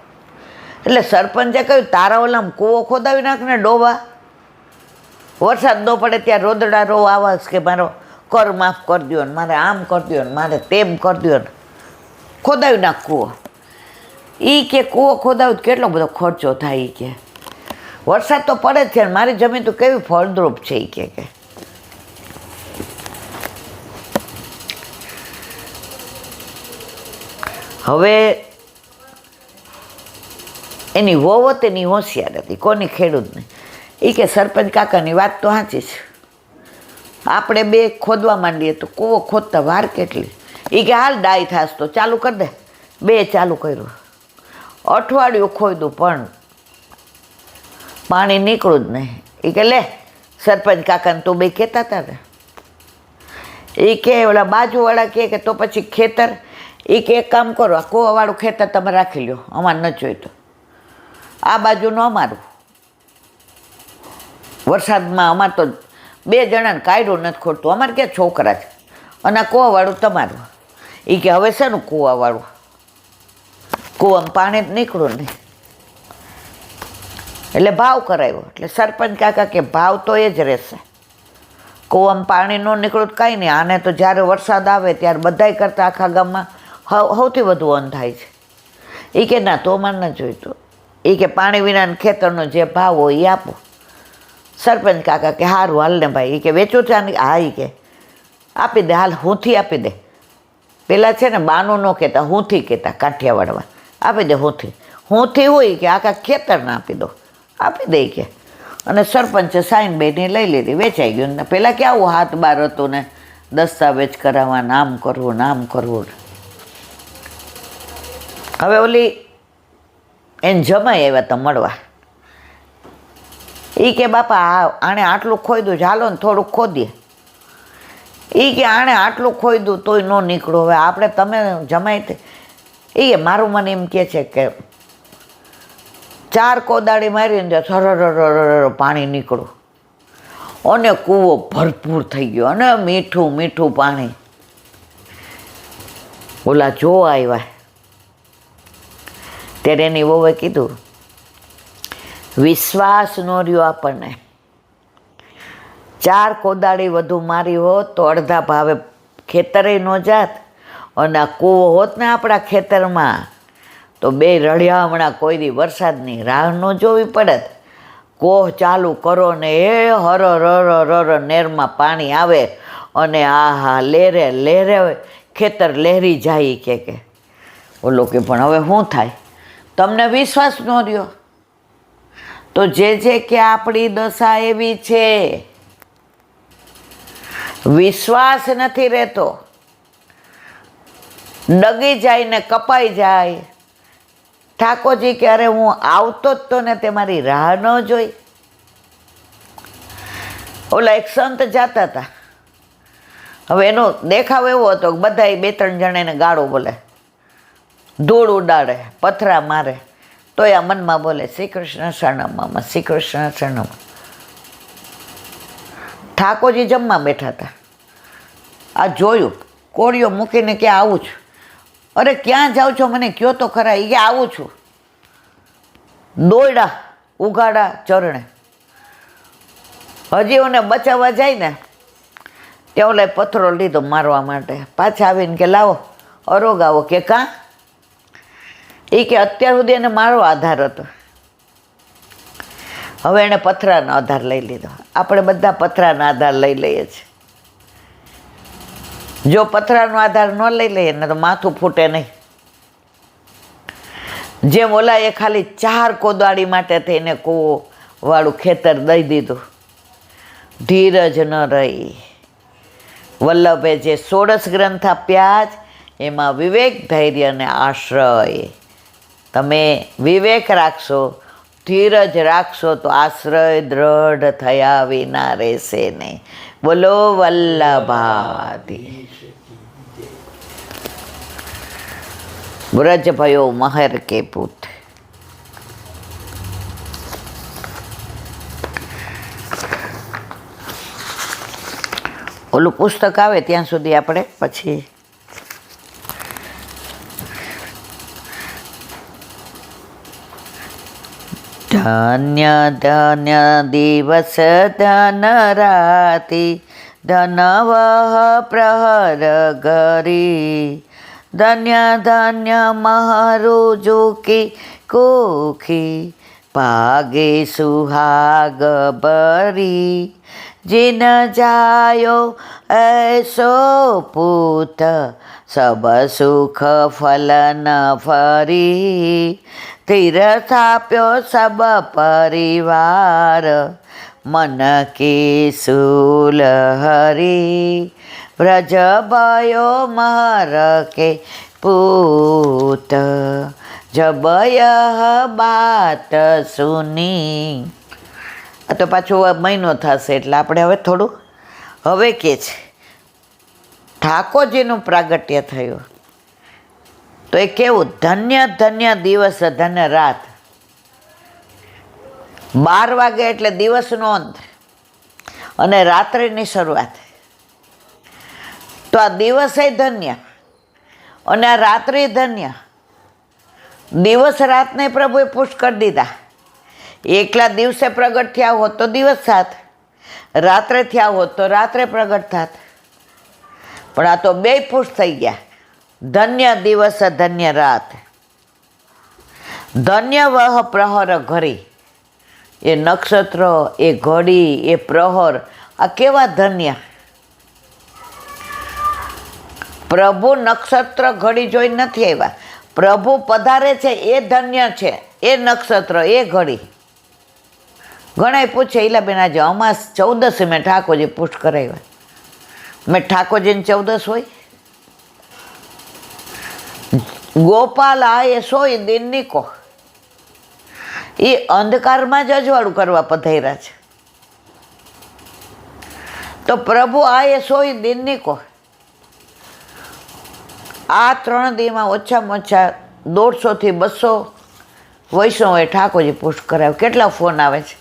A: એટલે સરપંચે કહ્યું તારા ઓલામાં કૂવો ખોદાવી નાખ ને ડોબા, વરસાદ ન પડે ત્યાં રોદડા રો આવાસ કે મારો કર માફ કરી દો ને, મારે આમ કરી દો ને, મારે તેમ કરી દો ને, ખોદાવી નાખ કૂવો. એ કે કૂવો ખોદાવું કેટલો બધો ખર્ચો થાય? એ કે વરસાદ તો પડે જ છે, મારી જમીન તો કેવી ફળદ્રુપ છે. એ કે હવે એની વહુ એની હોશિયાર હતી, કોની ખેડૂતની. એ કે સરપંચ કાકાની વાત તો સાચી છે, આપણે બે ખોદવા માંડીએ તો કૂવો ખોદતા વાર કેટલી. એ કે હાલ ડાય થાસ તો ચાલુ કરી દે. બે ચાલુ કર્યું, અઠવાડિયું ખોદ્યું પણ પાણી નીકળું જ નહીં. એ કે લે સરપંચ કાકાને તો બે કહેતા હતા ને. એ કે ઓલા બાજુવાળા કે તો પછી ખેતર, એ કે એક કામ કરો, આ કૂવાવાળું ખેતર તમે રાખી લો, અમારે ન જોઈતું, આ બાજુનું અમારું. વરસાદમાં અમારે તો બે જણાને કાયડું નથી ખોટતું, અમારે ક્યાં છોકરા છે, અને આ કૂવાવાળું તમારું. એ કે હવે શેનું કૂવાવાળું, કૂવામાં પાણી જ નીકળું નહીં. એટલે ભાવ કરાવ્યો. એટલે સરપંચ કાકા કે ભાવ તો એ જ રહેશે, કૂવામાં પાણી ન નીકળું તો કાંઈ નહીં. આને તો જ્યારે વરસાદ આવે ત્યારે બધાય કરતાં આખા ગામમાં સૌથી વધુ અન્ન થાય છે. એ કે ના તો અમારે ન જોઈતું. એ કે પાણી વિનાના ખેતરનો જે ભાવ હોય એ આપો. સરપંચ કાકા કે સારું હાલ ને ભાઈ. એ કે વેચું છે? હા. એ કે આપી દે, હાલ હુંથી આપી દે. પેલા છે ને બાનું ન કહેતા, હુંથી કહેતા કાઠિયાવાડમાં. આપી દે હુંથી. હુંથી હોય કે આખા ખેતરને આપી દો, આપી દે કે. અને સરપંચે સાઈન બેની લઈ લીધી, વેચાઈ ગયું. ને પહેલાં કેવું હાથ બાર હતું ને, દસ્તાવેજ કરાવવા, નામ કરવું, નામ કરવું. હવે ઓલી એને જમાઈ આવ્યા તો મળવા. એ કે બાપા આણે આટલું ખોદ્યું છે, હાલો ને થોડુંક ખોદીએ. એ કે આણે આટલું ખોદ્યું તોય ન નીકળો, હવે આપણે તમે જમાઈ. એ મારું મને એમ કહે છે કે 4 કોદાળી મારીને સરર પાણી નીકળું. અને કૂવો ભરપૂર થઈ ગયો, અને મીઠું મીઠું પાણી. ઓલા જો આવ્યા ત્યારે એની વહુએ કીધું, વિશ્વાસ ન રહ્યો આપણને. 4 કોદાળી વધુ મારી હોત તો અડધા ભાવે ખેતરે ન જાત, અને આ કૂવો હોત ને આપણા ખેતરમાં તો બે રળિયા હમણાં કોઈ દી વરસાદની રાહ ન જોવી પડત. કોહ ચાલુ કરો ને એ હર નેરમાં પાણી આવે, અને આહા લેરે લેરે ખેતર લહેરી જાય. કે ઓલો કે પણ હવે શું થાય, તમને વિશ્વાસ ન રહ્યો તો જે કે આપણી દશા એવી છે, વિશ્વાસ નથી રહેતો, ડગી જાય ને કપાઈ જાય. ઠાકોરજી કે અરે હું આવતો જ તો ને તે મારી રાહ ન જોઈ. ઓલા એક સંત જાતા હતા. હવે એનો દેખાવ એવો હતો કે બધા 2-3 જણા એને ગાળો બોલે, ધૂળ ઉડાડે, પથરા મારે, તો આ મનમાં બોલે શ્રી કૃષ્ણ શરણમ, શ્રી કૃષ્ણ શરણમ. ઠાકોરજી જમવા બેઠા હતા. આ જોયું, કોળીઓ મૂકીને ક્યાં આવું છું. અરે ક્યાં જાઉં છો મને કયો તો ખરા. એ કે આવું છું. દોયડા ઉગાડા ચરણે. હજી ઓને બચાવવા જાય ને ત્યાં ઓલા પથરો લીધો મારવા માટે. પાછા આવીને કે લાવો અરોગાવો. કે કાં? એ કે અત્યાર સુધી એને મારો આધાર હતો, હવે એણે પથરાનો આધાર લઈ લીધો. આપણે બધા પથરાનો આધાર લઈ લઈએ છીએ. જો પથરાનો આધાર ન લઈ લઈએ ને તો માથું ફૂટે નહીં. જેમ ઓલાએ ખાલી 4 કોદાળી માટે થઈને કૂવો વાળું ખેતર દઈ દીધું, ધીરજ ન રહી. વલ્લભે જે 16 ગ્રંથ આપ્યા એમાં વિવેક, ધૈર્ય અને આશ્રય. તમે વિવેક રાખશો, ધીરજ રાખશો તો આશ્રય દ્રઢ થયા વિના રહેશે નહીં. બોલો વલ્લભાધી. વ્રજ ભયો મહર કે પૂત. ઓલું પુસ્તક આવે ત્યાં સુધી આપણે પછી ધન્ય ધન્ય દિવસ ધન રાતિ, ધનવહ પ્રહર ગરી. ધન્ય ધન્ય મહરુ ઝુકી કુખી, ભાગે સુહાગ બરી. जिन जायो ऐसो पूत, सब सुख फल न फरी. तीर्थाप्यो सब परिवार, મન કી સુલહરી વ્રજ भयो મર કે પૂત જબય બાત સુની. આ તો પાછો મહિનો થશે એટલે આપણે હવે થોડું હવે કે છે ઠાકોરજીનું પ્રાગટ્ય થયું તો એ કેવું ધન્ય ધન્ય દિવસ ધન્ય રાત. 12 વાગે એટલે દિવસનો અંત અને રાત્રિની શરૂઆત. તો આ દિવસે ધન્ય અને આ રાત્રિ ધન્ય. દિવસ રાતને પ્રભુએ પુષ્ટ કરી દીધા. એકલા દિવસે પ્રગટ થયા હોત તો દિવસ સાથ, રાત્રે થયા હોત તો રાત્રે પ્રગટ થાત. પણ આ તો બે પુષ્ટ થઈ ગયા. ધન્ય દિવસ ધન્ય રાત. ધન્ય વહ પ્રહર ઘડી. એ નક્ષત્ર, એ ઘડી, એ પ્રહર, આ કેવા ધન્ય. પ્રભુ નક્ષત્ર ઘડી જોઈ નથી આવ્યા. પ્રભુ પધારે છે એ ધન્ય છે. એ નક્ષત્ર, એ ઘડી. ઘણાય પૂછે ઈલાબેન આજે અમાસ 14 મેં ઠાકોરજી પુષ્ટ કરાવ્યા. મેં ઠાકોરજીને 14 હોય? ગોપાલ આયે સોય દિનની કો. એ અંધકારમાં જ અજવાળું કરવા પધાર્યા છે. તો પ્રભુ આયે સોય દિનની કો. આ 3 દીમાં ઓછામાં ઓછા 150 થી 200 વૈષ્ણવોએ ઠાકોરજી પુષ્ટ કરાવ્યો. કેટલા ફોન આવે છે.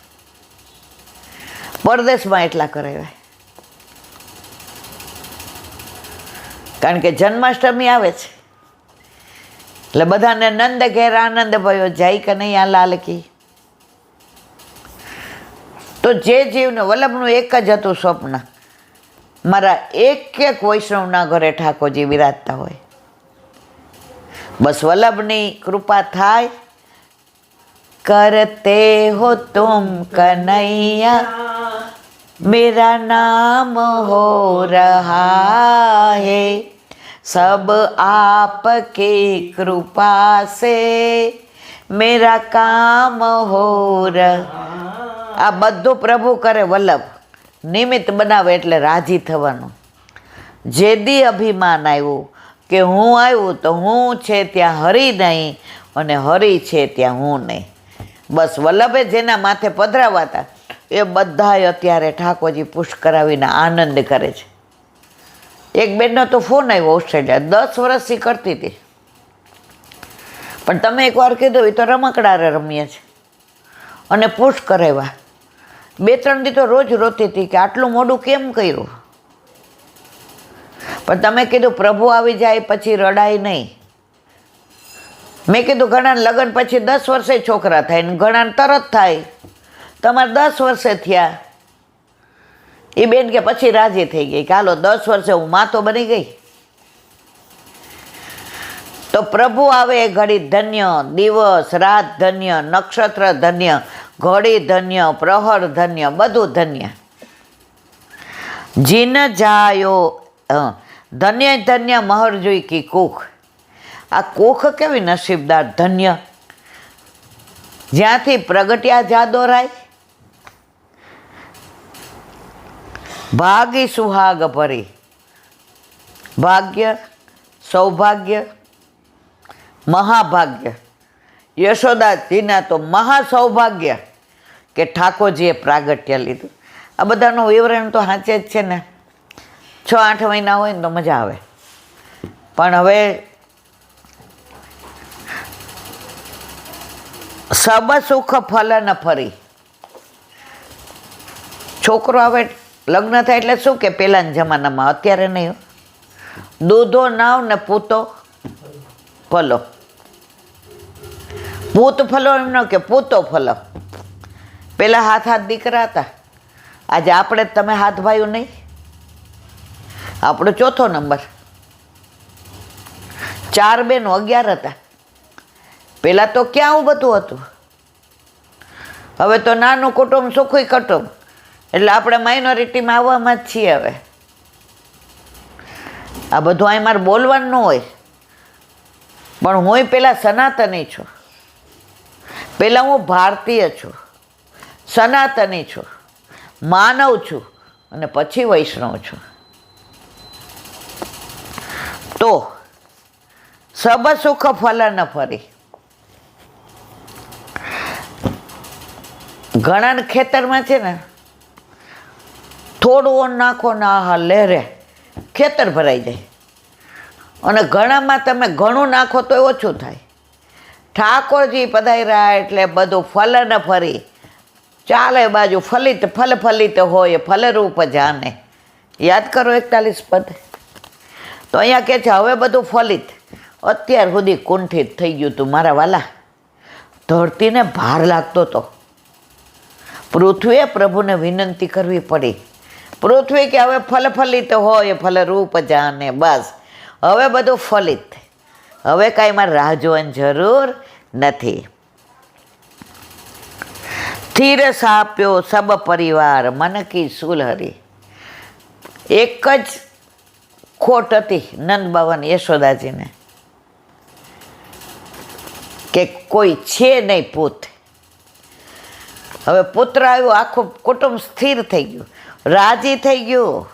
A: પરદેશમાં એટલા કરાવ્યા. કારણ કે જન્માષ્ટમી આવે છે એટલે બધાને નંદ ઘેર આનંદ ભયો જાય કનૈયા લાલ કી. તો જે જીવને વલ્લભનું એક જ હતું સ્વપ્ન, મારા એક એક વૈષ્ણવના ઘરે ઠાકોરજી બિરાજતા હોય. બસ વલ્લભની કૃપા થાય. કરતે હો તુમ કનૈયા मेरा नाम हो रहा है सब आपकी कृपा से मेरा કામ हो रहा. આ બધું પ્રભુ કરે. વલ્લભ નિમિત્ત બનાવે એટલે રાજી થવાનું. જે દી અભિમાન આવ્યું કે હું આવ્યું તો હું છે ત્યાં હરી નહીં અને હરી છે ત્યાં હું નહીં. બસ વલ્લભે જેના માથે પધરાવા હતા એ બધાય અત્યારે ઠાકોરજી પુષ્ટ કરાવીને આનંદ કરે છે. એક બેનનો તો ફોન આવ્યો ઓસ્ટ્રેલિયા, 10 વર્ષથી કરતી હતી. પણ તમે એકવાર કીધું એ તો રમકડા રમીએ છે અને પુષ્ટ કરાવ્યા. 2-3 દી તો રોજ રોતી હતી કે આટલું મોડું કેમ કર્યું. પણ તમે કીધું પ્રભુ આવી જાય પછી રડાય નહીં. મેં કીધું ઘણા લગ્ન પછી 10 વર્ષે છોકરા થાય ને ઘણા તરત થાય. તમારે 10 વર્ષે થયા. એ બેન કે પછી રાજી થઈ ગઈ કે હાલો 10 વર્ષે હું માં તો બની ગઈ. તો પ્રભુ આવે એ ઘડી ધન્ય, દિવસ રાત ધન્ય, નક્ષત્ર ધન્ય, ઘડી ધન્ય, પ્રહર ધન્ય, બધું ધન્ય. જીન જાયો ધન્ય ધન્ય મહર જોઈ કી કુખ. આ કુખ કેવી નસીબદાર ધન્ય. જ્યાંથી પ્રગટ્યા જાદોરાય ભાગી સુહાગ ભરી. ભાગ્ય, સૌભાગ્ય, મહાભાગ્ય. યશોદાજીના તો મહા સૌભાગ્ય કે ઠાકોરજીએ પ્રાગટ્ય લીધું. આ બધાનું વિવરણ તો સાચે જ છે ને. 6-8 મહિના હોય ને તો મજા આવે. પણ હવે સબ સુખ ફલ ન ફરી. છોકરો આવે લગ્ન થાય એટલે શું કે પહેલાના જમાનામાં, અત્યારે નહીં. દૂધો નાવ ને પૂતો ફલો. પૂત ફલો એમ ન કે પૂતો ફલો. પેલા હાથ દીકરા હતા. આજે આપણે તમે હાથ ભાઈઓ નહીં. આપણો 4થો નંબર. 4 બેનો 11 હતા. પેલા તો ક્યાં આવું બધું હતું. હવે તો નાનું કુટુંબ સુખી કુટુંબ. એટલે આપણે માઇનોરિટીમાં આવવામાં જ છીએ. હવે આ બધું અહીં મારે બોલવાનું ન હોય. પણ હું પેલા સનાતની છું. પહેલાં હું ભારતીય છું, સનાતની છું. માનવ છું અને પછી વૈષ્ણવ છું. તો સબ સુખ ફલ ન ફરી. ઘણા ખેતરમાં છે ને થોડું નાખો ને આહા લહેરે ખેતર ભરાઈ જાય, અને ઘણામાં તમે ઘણું નાખો તો ઓછું થાય. ઠાકોરજી પધાર્યા એટલે બધું ફલ ન ફરી, ચાલે બાજુ ફલિત ફલ ફલિત હોય ફલરૂપ જાને. યાદ કરો 41 પદ. તો અહીંયા કહે છે હવે બધું ફલિત. અત્યાર સુધી કુંઠિત થઈ ગયું હતું મારા વાલા. ધરતીને ભાર લાગતો હતો. પૃથ્વીએ પ્રભુને વિનંતી કરવી પડી. પૃથ્વી કે હવે ફલફલિત હોય ફલરૂપ જાને. બસ હવે બધું ફલિત, હવે કાંઈ મારે રાહ જોવાની જરૂર નથી. સ્થિર સાપ્યો સબ પરિવાર મન કી સુલહરી. એક જ ખોટ હતી નંદ બાબાને યશોદાજીને કે કોઈ છે નહીં પૂત. હવે પુત્ર આવ્યો, આખું કુટુંબ સ્થિર થઈ ગયું, રાજી થઈ ગયું,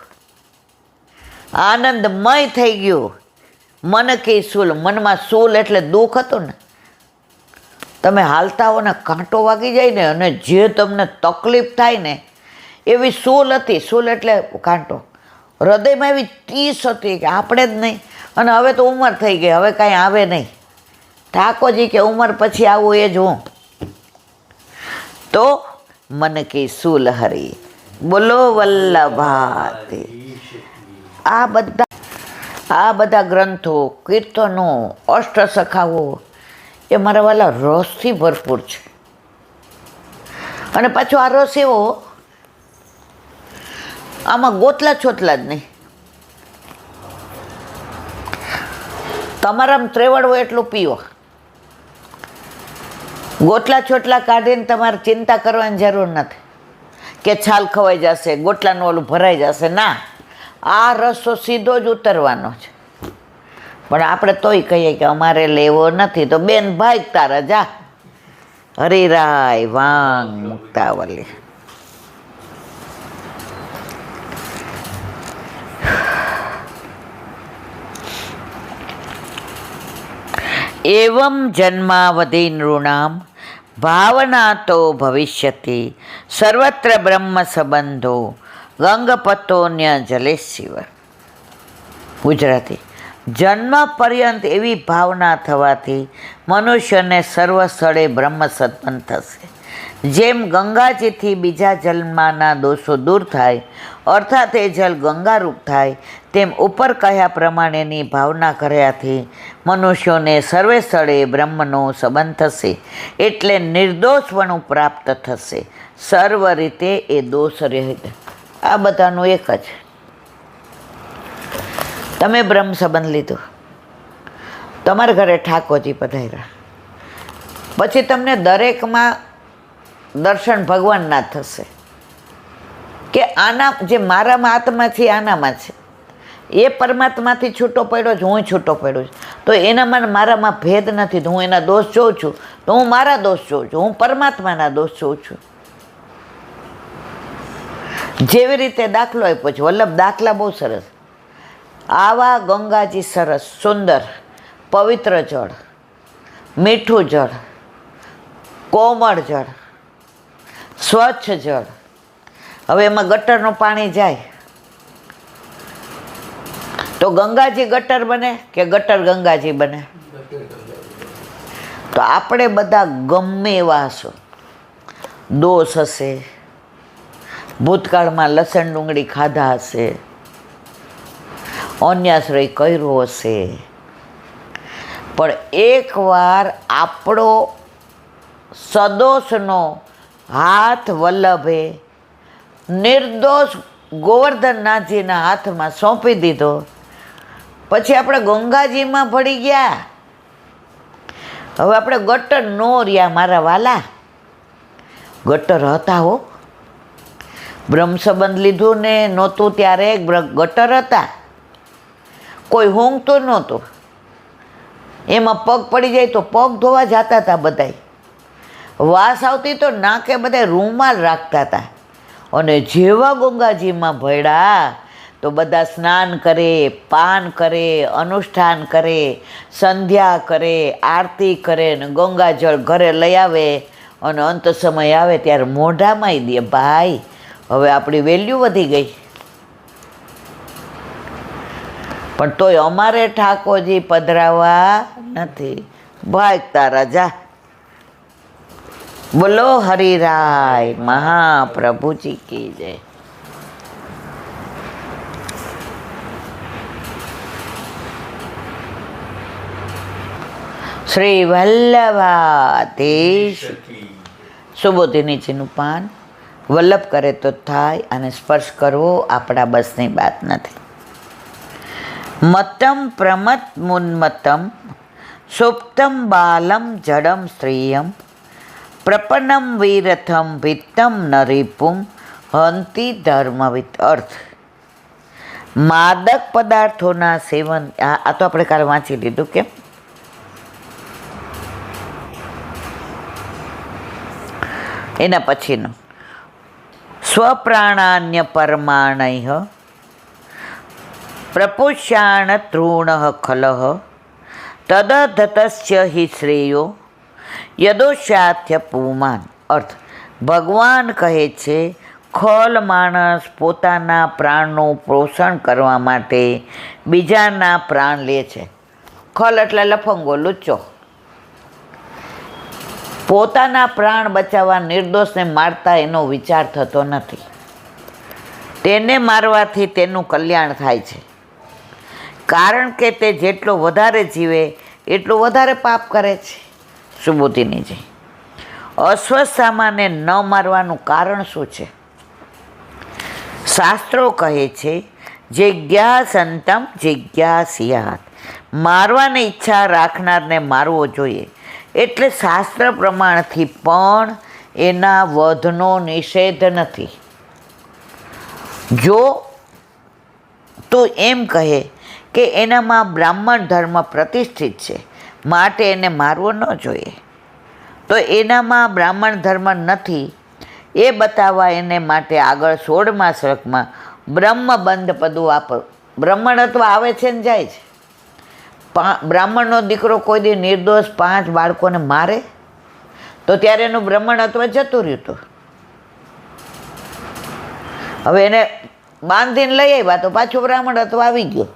A: આનંદમય થઈ ગયું. મન કી સૂલ, મનમાં સૂલ એટલે દુઃખ હતું ને. તમે હાલતા હો ને કાંટો વાગી જાય ને અને જે તમને તકલીફ થાય ને એવી સૂલ હતી. સૂલ એટલે કાંટો. હૃદયમાં એવી ટીસ હતી કે આપણે જ નહીં. અને હવે તો ઉંમર થઈ ગઈ, હવે કાંઈ આવે નહીં. ઠાકોરજી કે ઉંમર પછી આવું એ જ હું. તો મન કી સૂલ હરી. બોલો વલ્લભાતી. આ બધા ગ્રંથો, કીર્તનો, અષ્ટસખાઓ એ મારા વાલા રસથી ભરપૂર છે. અને પાછો આ રસ એવો, આમાં ગોતલા છોતલા જ નહીં. તમારામાં ત્રેવડ હોય એટલું પીવો. ગોટલા છોટલા કાઢીને તમારે ચિંતા કરવાની જરૂર નથી કે છાલ ખવાઈ જશે, ગોટલાનું ઓલું ભરાઈ જશે. ના, આ રસો સીધો જ ઉતરવાનો છે. પણ આપણે તોય કહીએ કે અમારે લેવો નથી. તો બેન ભાઈ તારા જા. હરિરાય વાંગ મુક્તાવલી. એવમ જન્માવધિ નૃણામ ભાવના તો ભવિષ્યતિ સર્વત્ર બ્રહ્મ સંબંધો ગંગપતોન્ય જલેશિવ. ગુજરાતી. જન્મ પર્યંત એવી ભાવના થવાથી મનુષ્યને સર્વ સ્થળે બ્રહ્મ સંબંધ થશે. જેમ ગંગાજીથી બીજા જન્મના દોષો દૂર થાય અર્થાત એ જલ ગંગારૂપ થાય, તેમ ઉપર કહ્યા પ્રમાણેની ભાવના કર્યાથી મનુષ્યોને સર્વે સ્થળે બ્રહ્મનો સંબંધ થશે. એટલે નિર્દોષપણું પ્રાપ્ત થશે. સર્વ રીતે એ દોષ રહિત. આ બધાનું એક જ. તમે બ્રહ્મ સંબંધ લીધો, તમારા ઘરે ઠાકોરજી પધાર્યા, પછી તમને દરેકમાં દર્શન ભગવાનના થશે કે આના જે મારામાં આત્મા છે આનામાં છે. એ પરમાત્માથી છૂટો પડ્યો છે, હું છૂટો પડ્યો છું. તો એનામાં મારામાં ભેદ નથી. તો હું એના દોષ જોઉં છું તો હું મારા દોષ જોઉં છું, હું પરમાત્માના દોષ જોઉં છું. જેવી રીતે દાખલો આપ્યો છે વલ્લભ, દાખલા બહુ સરસ. આવા ગંગાજી સરસ, સુંદર, પવિત્ર જળ, મીઠું જળ, કોમળ જળ, સ્વચ્છ જળ. હવે એમાં ગટરનું પાણી જાય તો ગંગાજી ગટર બને કે ગટર ગંગાજી બને? તો આપણે બધા ગમે એવા હશો, દોષ હશે, ભૂતકાળમાં લસણ ડુંગળી ખાધા હશે, અન્યાશ્રય કર્યો હશે, પણ એકવાર આપણો સદોષનો હાથ વલ્લભે નિર્દોષ ગોવર્ધનનાથજીના હાથમાં સોંપી દીધો, પછી આપણે ગંગાજીમાં ભળી ગયા. હવે આપણે ગટર નો રહ્યા મારા વાલા. ગટર હતા હો. બ્રહ્મ સંબંધ લીધું ને નહોતું ત્યારે ગટર હતા. કોઈ ઊંઘતું નહોતું. એમાં પગ પડી જાય તો પગ ધોવા જતા હતા બધાય. વાસ આવતી તો નાકે બધા રૂમાલ રાખતા હતા. અને જેવા ગંગાજીમાં ભળ્યા તો બધા સ્નાન કરે, પાન કરે, અનુષ્ઠાન કરે, સંધ્યા કરે, આરતી કરે ને ગંગાજળ ઘરે લઈ આવે અને અંત સમય આવે ત્યારે મોઢામાંય દે. ભાઈ હવે આપણી વેલ્યુ વધી ગઈ. પણ તોય અમારે ઠાકોરજી પધરાવા નથી. ભાઈ તારા જા. બોલો હરિરાય મહાપ્રભુજી કી જય. શ્રી વલ્લભાધીશ. સુબોધી નીચેનું પાન વલ્લભ કરે તો થાય, અને સ્પર્શ કરવો આપણા બસની વાત નથી. મતમ પ્રમત મુન્મતમ સુપ્તમ બાલમ જડમ સ્ત્રીયમ પ્રપન્નમ વીરથમ વિત્તમ નરીપુમ હંતિ ધર્મવિત. અર્થ, માદક પદાર્થોના સેવન. આ તો આપણે કાલે વાંચી લીધું. કેમ? એના પછીનું સ્વપ્રાણાન્ય પરમાણય પ્રપુષ્યાણ તૃણ ખલઃ તદધતસ્ય હિ શ્રેયો યદોશાથ્ય પુમાન. અર્થ, ભગવાન કહે છે ખલ માણસ પોતાના પ્રાણનું પોષણ કરવા માટે બીજાના પ્રાણ લે છે. ખલ એટલે લફંગો, લુચ્ચો. પોતાના પ્રાણ બચાવવા નિર્દોષને મારતા એનો વિચાર થતો નથી. તેને મારવાથી તેનું કલ્યાણ થાય છે, કારણ કે તે જેટલો વધારે જીવે એટલું વધારે પાપ કરે છે. સુબોધીની છે. અસ્વસ્થામાને ન મારવાનું કારણ શું છે? શાસ્ત્રો કહે છે જિજ્ઞાસંતમ જિજ્ઞાસ્યાત. મારવાની ઈચ્છા રાખનારને મારવો જોઈએ. એટલે શાસ્ત્ર પ્રમાણથી પણ એના વધનો નિષેધ નથી. જો તું એમ કહે કે એનામાં બ્રાહ્મણ ધર્મ પ્રતિષ્ઠિત છે માટે એને મારવો ન જોઈએ, તો એનામાં બ્રાહ્મણ ધર્મ નથી એ બતાવવા એને માટે આગળ 16મા શ્લોકમાં બ્રહ્મબંધ પદું વાપર. બ્રાહ્મણત્વ આવે છે ને જાય છે. બ્રાહ્મણનો દીકરો કોઈ દી નિર્દોષ 5 બાળકોને મારે તો ત્યારે એનું બ્રાહ્મણત્વ જતું રહ્યું હતું. હવે એને બાંધીને લઈ આવ્યા તો પાછું બ્રાહ્મણત્વ આવી ગયું.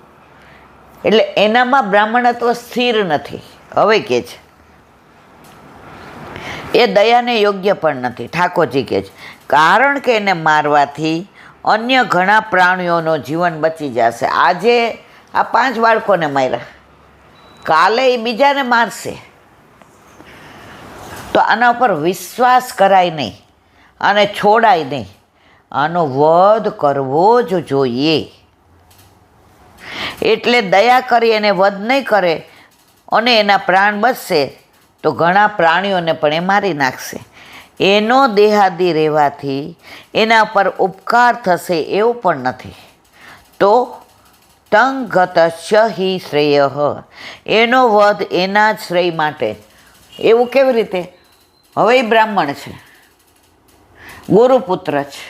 A: એટલે એનામાં બ્રાહ્મણત્વ સ્થિર નથી. હવે કે છે એ દયાને યોગ્ય પણ નથી. ઠાકોરજી કહે છે કારણ કે એને મારવાથી અન્ય ઘણા પ્રાણીઓનું જીવન બચી જશે. આજે આ 5 બાળકોને માર્યા, કાલે એ બીજાને મારશે. તો આના ઉપર વિશ્વાસ કરાય નહીં અને છોડાય નહીં. આનો વધ કરવો જ જોઈએ. એટલે દયા કરી એને વધ નહીં કરે અને એના પ્રાણ બચશે તો ઘણા પ્રાણીઓને પણ એ મારી નાખશે. એનો દેહાદી રહેવાથી એના પર ઉપકાર થશે એવું પણ નથી. તો તંગતસ્ય હિ શ્રેય. એનો વધ એના જ શ્રેય માટે. એવું કેવી રીતે? હવે એ બ્રાહ્મણ છે, ગુરુપુત્ર છે.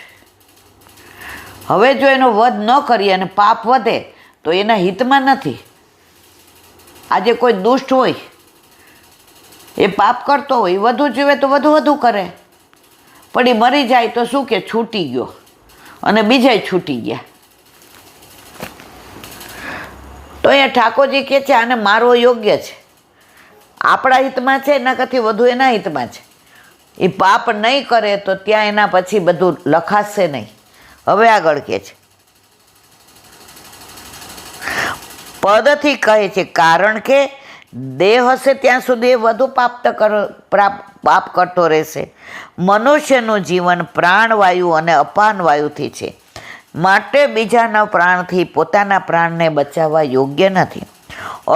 A: હવે જો એનો વધ ન કરીએ અને પાપ વધે તો એના હિતમાં નથી. આજે કોઈ દુષ્ટ હોય, એ પાપ કરતો હોય, વધુ જીવે તો વધુ કરે, પણ એ મરી જાય તો શું કે છૂટી ગયો અને બીજાય છૂટી ગયા. તો અહીંયા ઠાકોરજી કહે છે આને મારવો યોગ્ય છે, આપણા હિતમાં છે, એના કરતી વધુ એના હિતમાં છે. એ પાપ નહીં કરે તો ત્યાં એના પછી બધું લખાશે નહીં. હવે આગળ કહે છે પદથી કહે છે કારણ કે દેહ હશે ત્યાં સુધી એ વધુ પાપ કરતો રહેશે. મનુષ્યનું જીવન પ્રાણવાયુ અને અપાન વાયુથી છે, માટે બીજાના પ્રાણથી પોતાના પ્રાણને બચાવવા યોગ્ય નથી.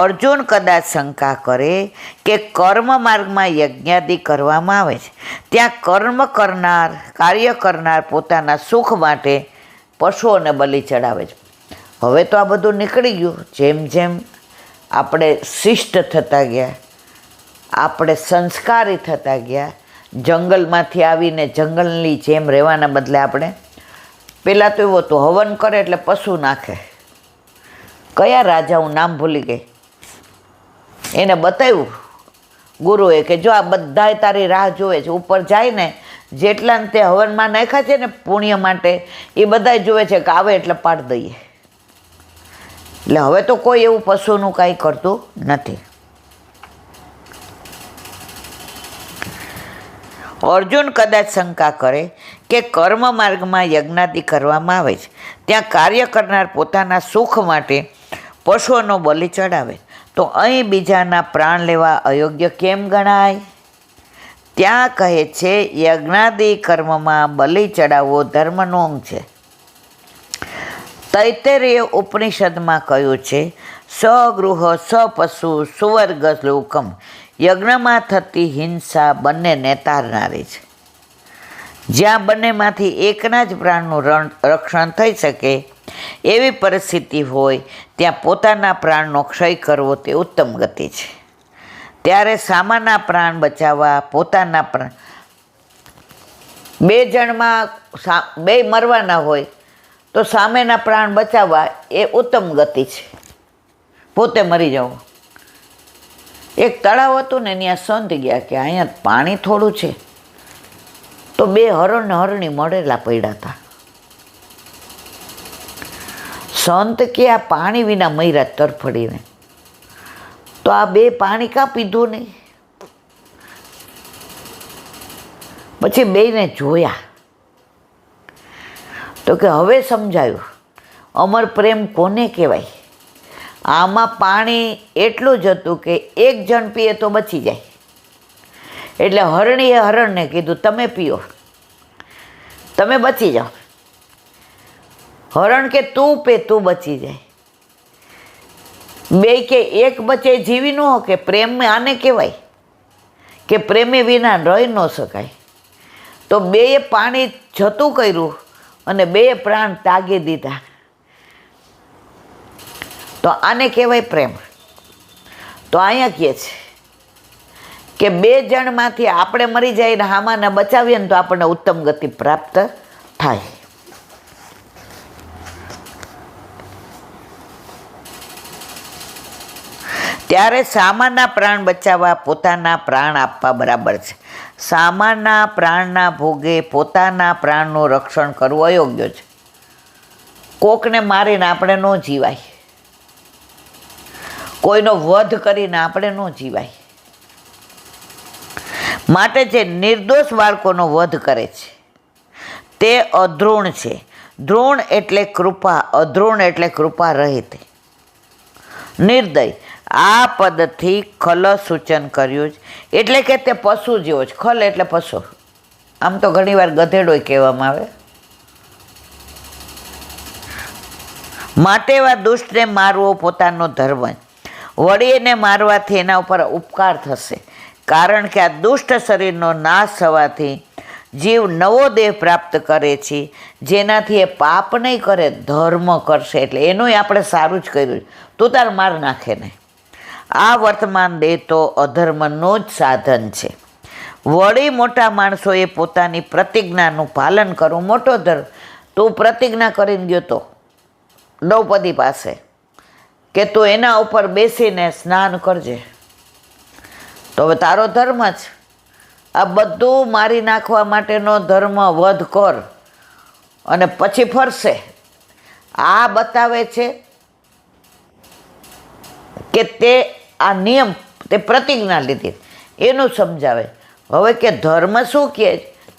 A: અર્જુન કદાચ શંકા કરે કે કર્મ માર્ગમાં યજ્ઞાદિ કરવામાં આવે છે, ત્યાં કાર્ય કરનાર પોતાના સુખ માટે પશુઓને બલિ ચડાવે છે. હવે તો આ બધું નીકળી ગયું. જેમ જેમ આપણે શિષ્ટ થતા ગયા, આપણે સંસ્કારી થતા ગયા, જંગલમાંથી આવીને જંગલની જેમ રહેવાના બદલે આપણે પહેલાં તો એવું હતું, હવન કરે એટલે પશુ નાખે. કયા રાજા, હું નામ ભૂલી ગઈ, એને બતાવ્યું ગુરુએ કે જો આ બધાય તારી રાહ જોવે છે, ઉપર જાય ને જેટલાને તે હવનમાં નાખ્યા છે ને પુણ્ય માટે, એ બધાય જોવે છે કે આવે એટલે પાડી દઈએ. એટલે હવે તો કોઈ એવું પશુનું કાંઈ કરતું નથી. અર્જુન કદાચ શંકા કરે કે કર્મ માર્ગમાં યજ્ઞાદિ કરવામાં આવે છે, ત્યાં કાર્ય કરનાર પોતાના સુખ માટે પશુઓનો બલિ ચડાવે, તો અહીં બીજાના પ્રાણ લેવા અયોગ્ય કેમ ગણાય? ત્યાં કહે છે યજ્ઞાદિ કર્મમાં બલિ ચડાવવો ધર્મનો અંગ છે. તૈત્તરીય ઉપનિષદમાં કહ્યું છે સગૃહ સપશુ સુવર્ગ લોકમ, યજ્ઞમાં થતી હિંસા બંનેને તારનારી છે. જ્યાં બંનેમાંથી એકના જ પ્રાણનું રક્ષણ થઈ શકે એવી પરિસ્થિતિ હોય ત્યાં પોતાના પ્રાણનો ક્ષય કરવો તે ઉત્તમ ગતિ છે. ત્યારે સામાના પ્રાણ બચાવવા પોતાના પ્રાણ, બે જણમાં બે મરવાના હોય તો સામેના પ્રાણ બચાવવા એ ઉત્તમ ગતિ છે, પોતે મરી જવું. એક તળાવ હતું ને, ત્યાં સંત ગયા કે અહીંયા પાણી થોડું છે, તો બે હરણ ને હરણી મળેલા પડ્યા હતા. સંત કે આ પાણી વિના મર્યા તરફડીને, તો આ બે પાણી કાં પીધું નહીં? પછી બેયને જોયા તો કે હવે સમજાયું અમર પ્રેમ કોને કહેવાય. આમાં પાણી એટલું જ હતું કે એક જણ પીએ તો બચી જાય. એટલે હરણીએ હરણને કીધું તમે પીઓ, તમે બચી જાઓ. હરણ કે તું પે, તું બચી જાય. બે કે એક બચે જીવી ન હો, કે પ્રેમ આને કહેવાય કે પ્રેમે વિના રહી ન શકાય. તો બેએ પાણી જતું કર્યું અને બે પ્રાણ ત્યાગી દીધા, તો આને કહેવાય પ્રેમ. તો અહીંયા કહે છે કે બે જણમાંથી આપણે મરી જાય ને હામાને બચાવીએ ને તો આપણને ઉત્તમ ગતિ પ્રાપ્ત થાય. ત્યારે સામાના પ્રાણ બચાવવા પોતાના પ્રાણ આપવા બરાબર છે. સામાના પ્રાણના ભોગે પોતાના પ્રાણનું રક્ષણ કરવું અયોગ્ય છે. કોકને મારીને આપણે ન જીવાય, કોઈનો વધ કરીને આપણે ન જીવાય. માટે જે નિર્દોષ બાળકોનો વધ કરે છે તે અધૃણ છે. ધૃણ એટલે કૃપા, અધૃણ એટલે કૃપા રહિત, નિર્દય. આ પદથી ખલ સૂચન કર્યું છે, એટલે કે તે પશુ જેવો છે. ખલ એટલે પશુ, આમ તો ઘણીવાર ગધેડોય કહેવામાં આવે. માટે એવા દુષ્ટને મારવો પોતાનો ધર્મ. વળી એને મારવાથી એના ઉપર ઉપકાર થશે, કારણ કે આ દુષ્ટ શરીરનો નાશ થવાથી જીવ નવો દેહ પ્રાપ્ત કરે છે, જેનાથી એ પાપ નહીં કરે, ધર્મ કરશે. એટલે એનું આપણે સારું જ કર્યું, તું તાર માર નાખે નહીં. આ વર્તમાન દેહ તો અધર્મનું જ સાધન છે. વળી મોટા માણસોએ પોતાની પ્રતિજ્ઞાનું પાલન કરવું મોટો ધર્મ. તું પ્રતિજ્ઞા કરીને ગયો તો દ્રૌપદી પાસે કે તું એના ઉપર બેસીને સ્નાન કરજે, તો હવે તારો ધર્મ જ. આ બધું મારી નાખવા માટેનો ધર્મ વધ કર અને પછી ફરશે. આ બતાવે છે કે તે આ નિયમ, તે પ્રતિજ્ઞા લીધી એનું સમજાવે. હવે કે ધર્મ શું કહે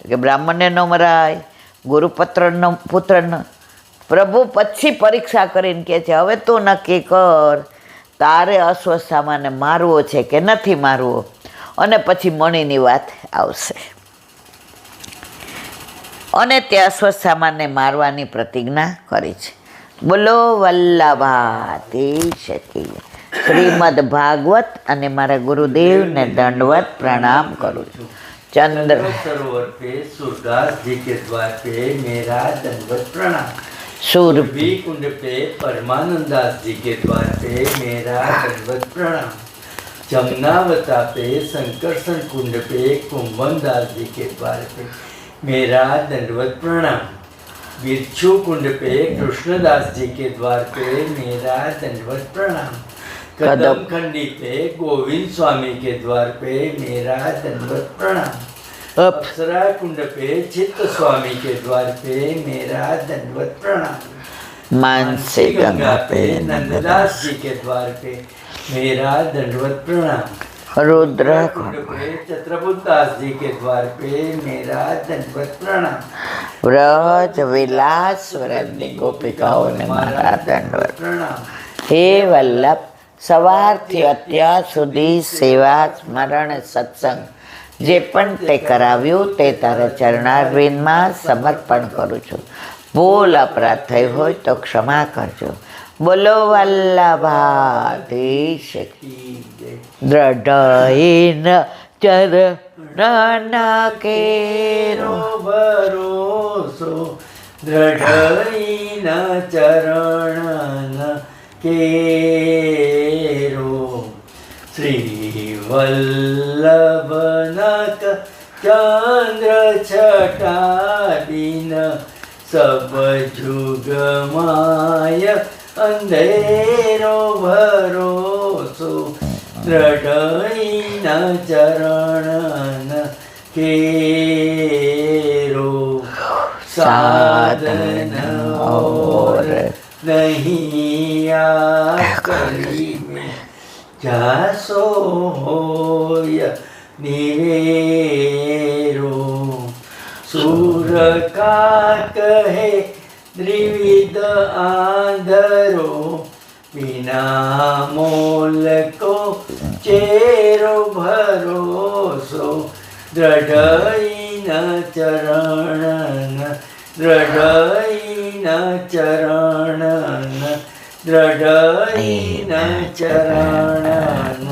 A: કે બ્રાહ્મણને ન મરાય, પુત્ર ન. પ્રભુ પછી પરીક્ષા કરીને કહે છે હવે તું નક્કી કર તારે અશ્વત્થામાને મારવો છે કે નથી મારવો, અને પછી મણીની વાત આવશે. અને તે અશ્વત્થામાને મારવાની પ્રતિજ્ઞા કરી છે. બોલો વલ્લભાધીશ કી. શ્રીમદ ભાગવત અને મારા ગુરુદેવને દંડવત પ્રણામ કરું છું. चंद्र
B: सरोवर पे सूरदास जी के द्वार पे मेरा दंडवत प्रणाम।
A: सूरभि
B: कुंड पे परमानंदास जी के द्वार पे मेरा दंडवत प्रणाम। जमुनावता पे संकर्षण कुंड पे कुंभन दास जी के द्वार पे मेरा दंडवत प्रणाम। बिच्छू कुंड पे कृष्णदास जी के द्वार पे मेरा दंडवत प्रणाम। कदम खंडी पे गोविंद स्वामी के द्वार पे मेरा दंडवत प्रणाम। अप्सरा कुंड पे चित्त स्वामी के द्वार पे मेरा दंडवत प्रणाम।
A: मानसी गंगा पे
B: नंददास जी के द्वार पे मेरा दंडवत प्रणाम।
A: रुद्र
B: कुंड पे छत्रपुरदास जी के द्वार पे मेरा दंडवत प्रणाम।
A: व्रज विलास व्रजની ગોપિકાઓને મારા દંડવત
B: प्रणाम।
A: હે વલ્લભ, સવારથી અત્યાર સુધી સેવા સ્મરણ સત્સંગ જે પણ તે કરાવ્યું તે તારા ચરણારવિંદમાં સમર્પણ કરું છું. ભૂલ અપરાધ થઈ હોય તો ક્ષમા કરજો. બોલો વલ્લભાધીશ દ્રઢઈન ચરણ કેરો
B: ભરોસો દ્રઢઈન ચરણ કેરો શ્રી વલ્લભનક ચંદ્ર છટાદીન સબ જુગમાય અંધેરો ભરોસો દ્રઢઈન ચરણ કેરો સાધન और नहीं आकरी में जासो होय निवेरो सूर का कहे द्रिविद आंधरो बिना मोल को चेरो भरोसो દ્રઢઈન ચરણ દ્રઢઈન ચરણ દ્રઢઈન ચરણ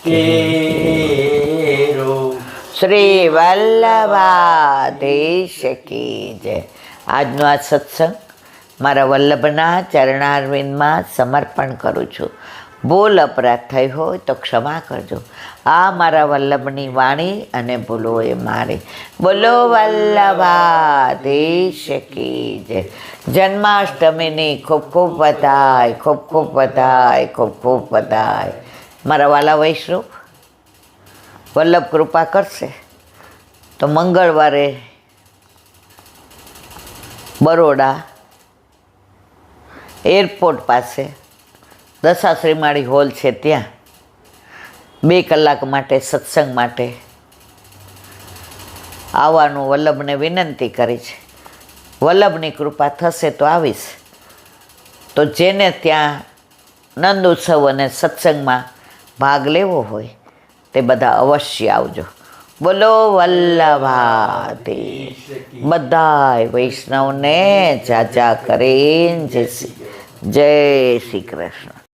B: કેરો.
A: શ્રી વલ્લભાધીશ કી જય. આજનો આ સત્સંગ મારા વલ્લભના ચરણારવિંદમાં સમર્પણ કરું છું. ભૂલ અપરાધ થઈ હોય તો ક્ષમા કરજો. આ મારા વલ્લભની વાણી અને ભૂલો એ મારી. બોલો વલ્લભાધીશ કી જય. જન્માષ્ટમીની ખૂબ ખૂબ વધાય, ખૂબ ખૂબ વધાય, ખૂબ ખૂબ વધાય. મારા વાલા વૈષ્ણવ, વલ્લભ કૃપા કરશે તો મંગળવારે બરોડા એરપોર્ટ પાસે દશાશ્રીમાળી હોલ છે, ત્યાં 2 કલાક માટે સત્સંગ માટે આવવાનું વલ્લભને વિનંતી કરી છે. વલ્લભની કૃપા થશે તો આવીશ. તો જેને ત્યાં નંદ ઉત્સવ અને સત્સંગમાં ભાગ લેવો હોય તે બધા અવશ્ય આવજો. બોલો વલ્લભાધીશ. બધાય વૈષ્ણવને જાજા કરીને જય શ્રી કૃષ્ણ.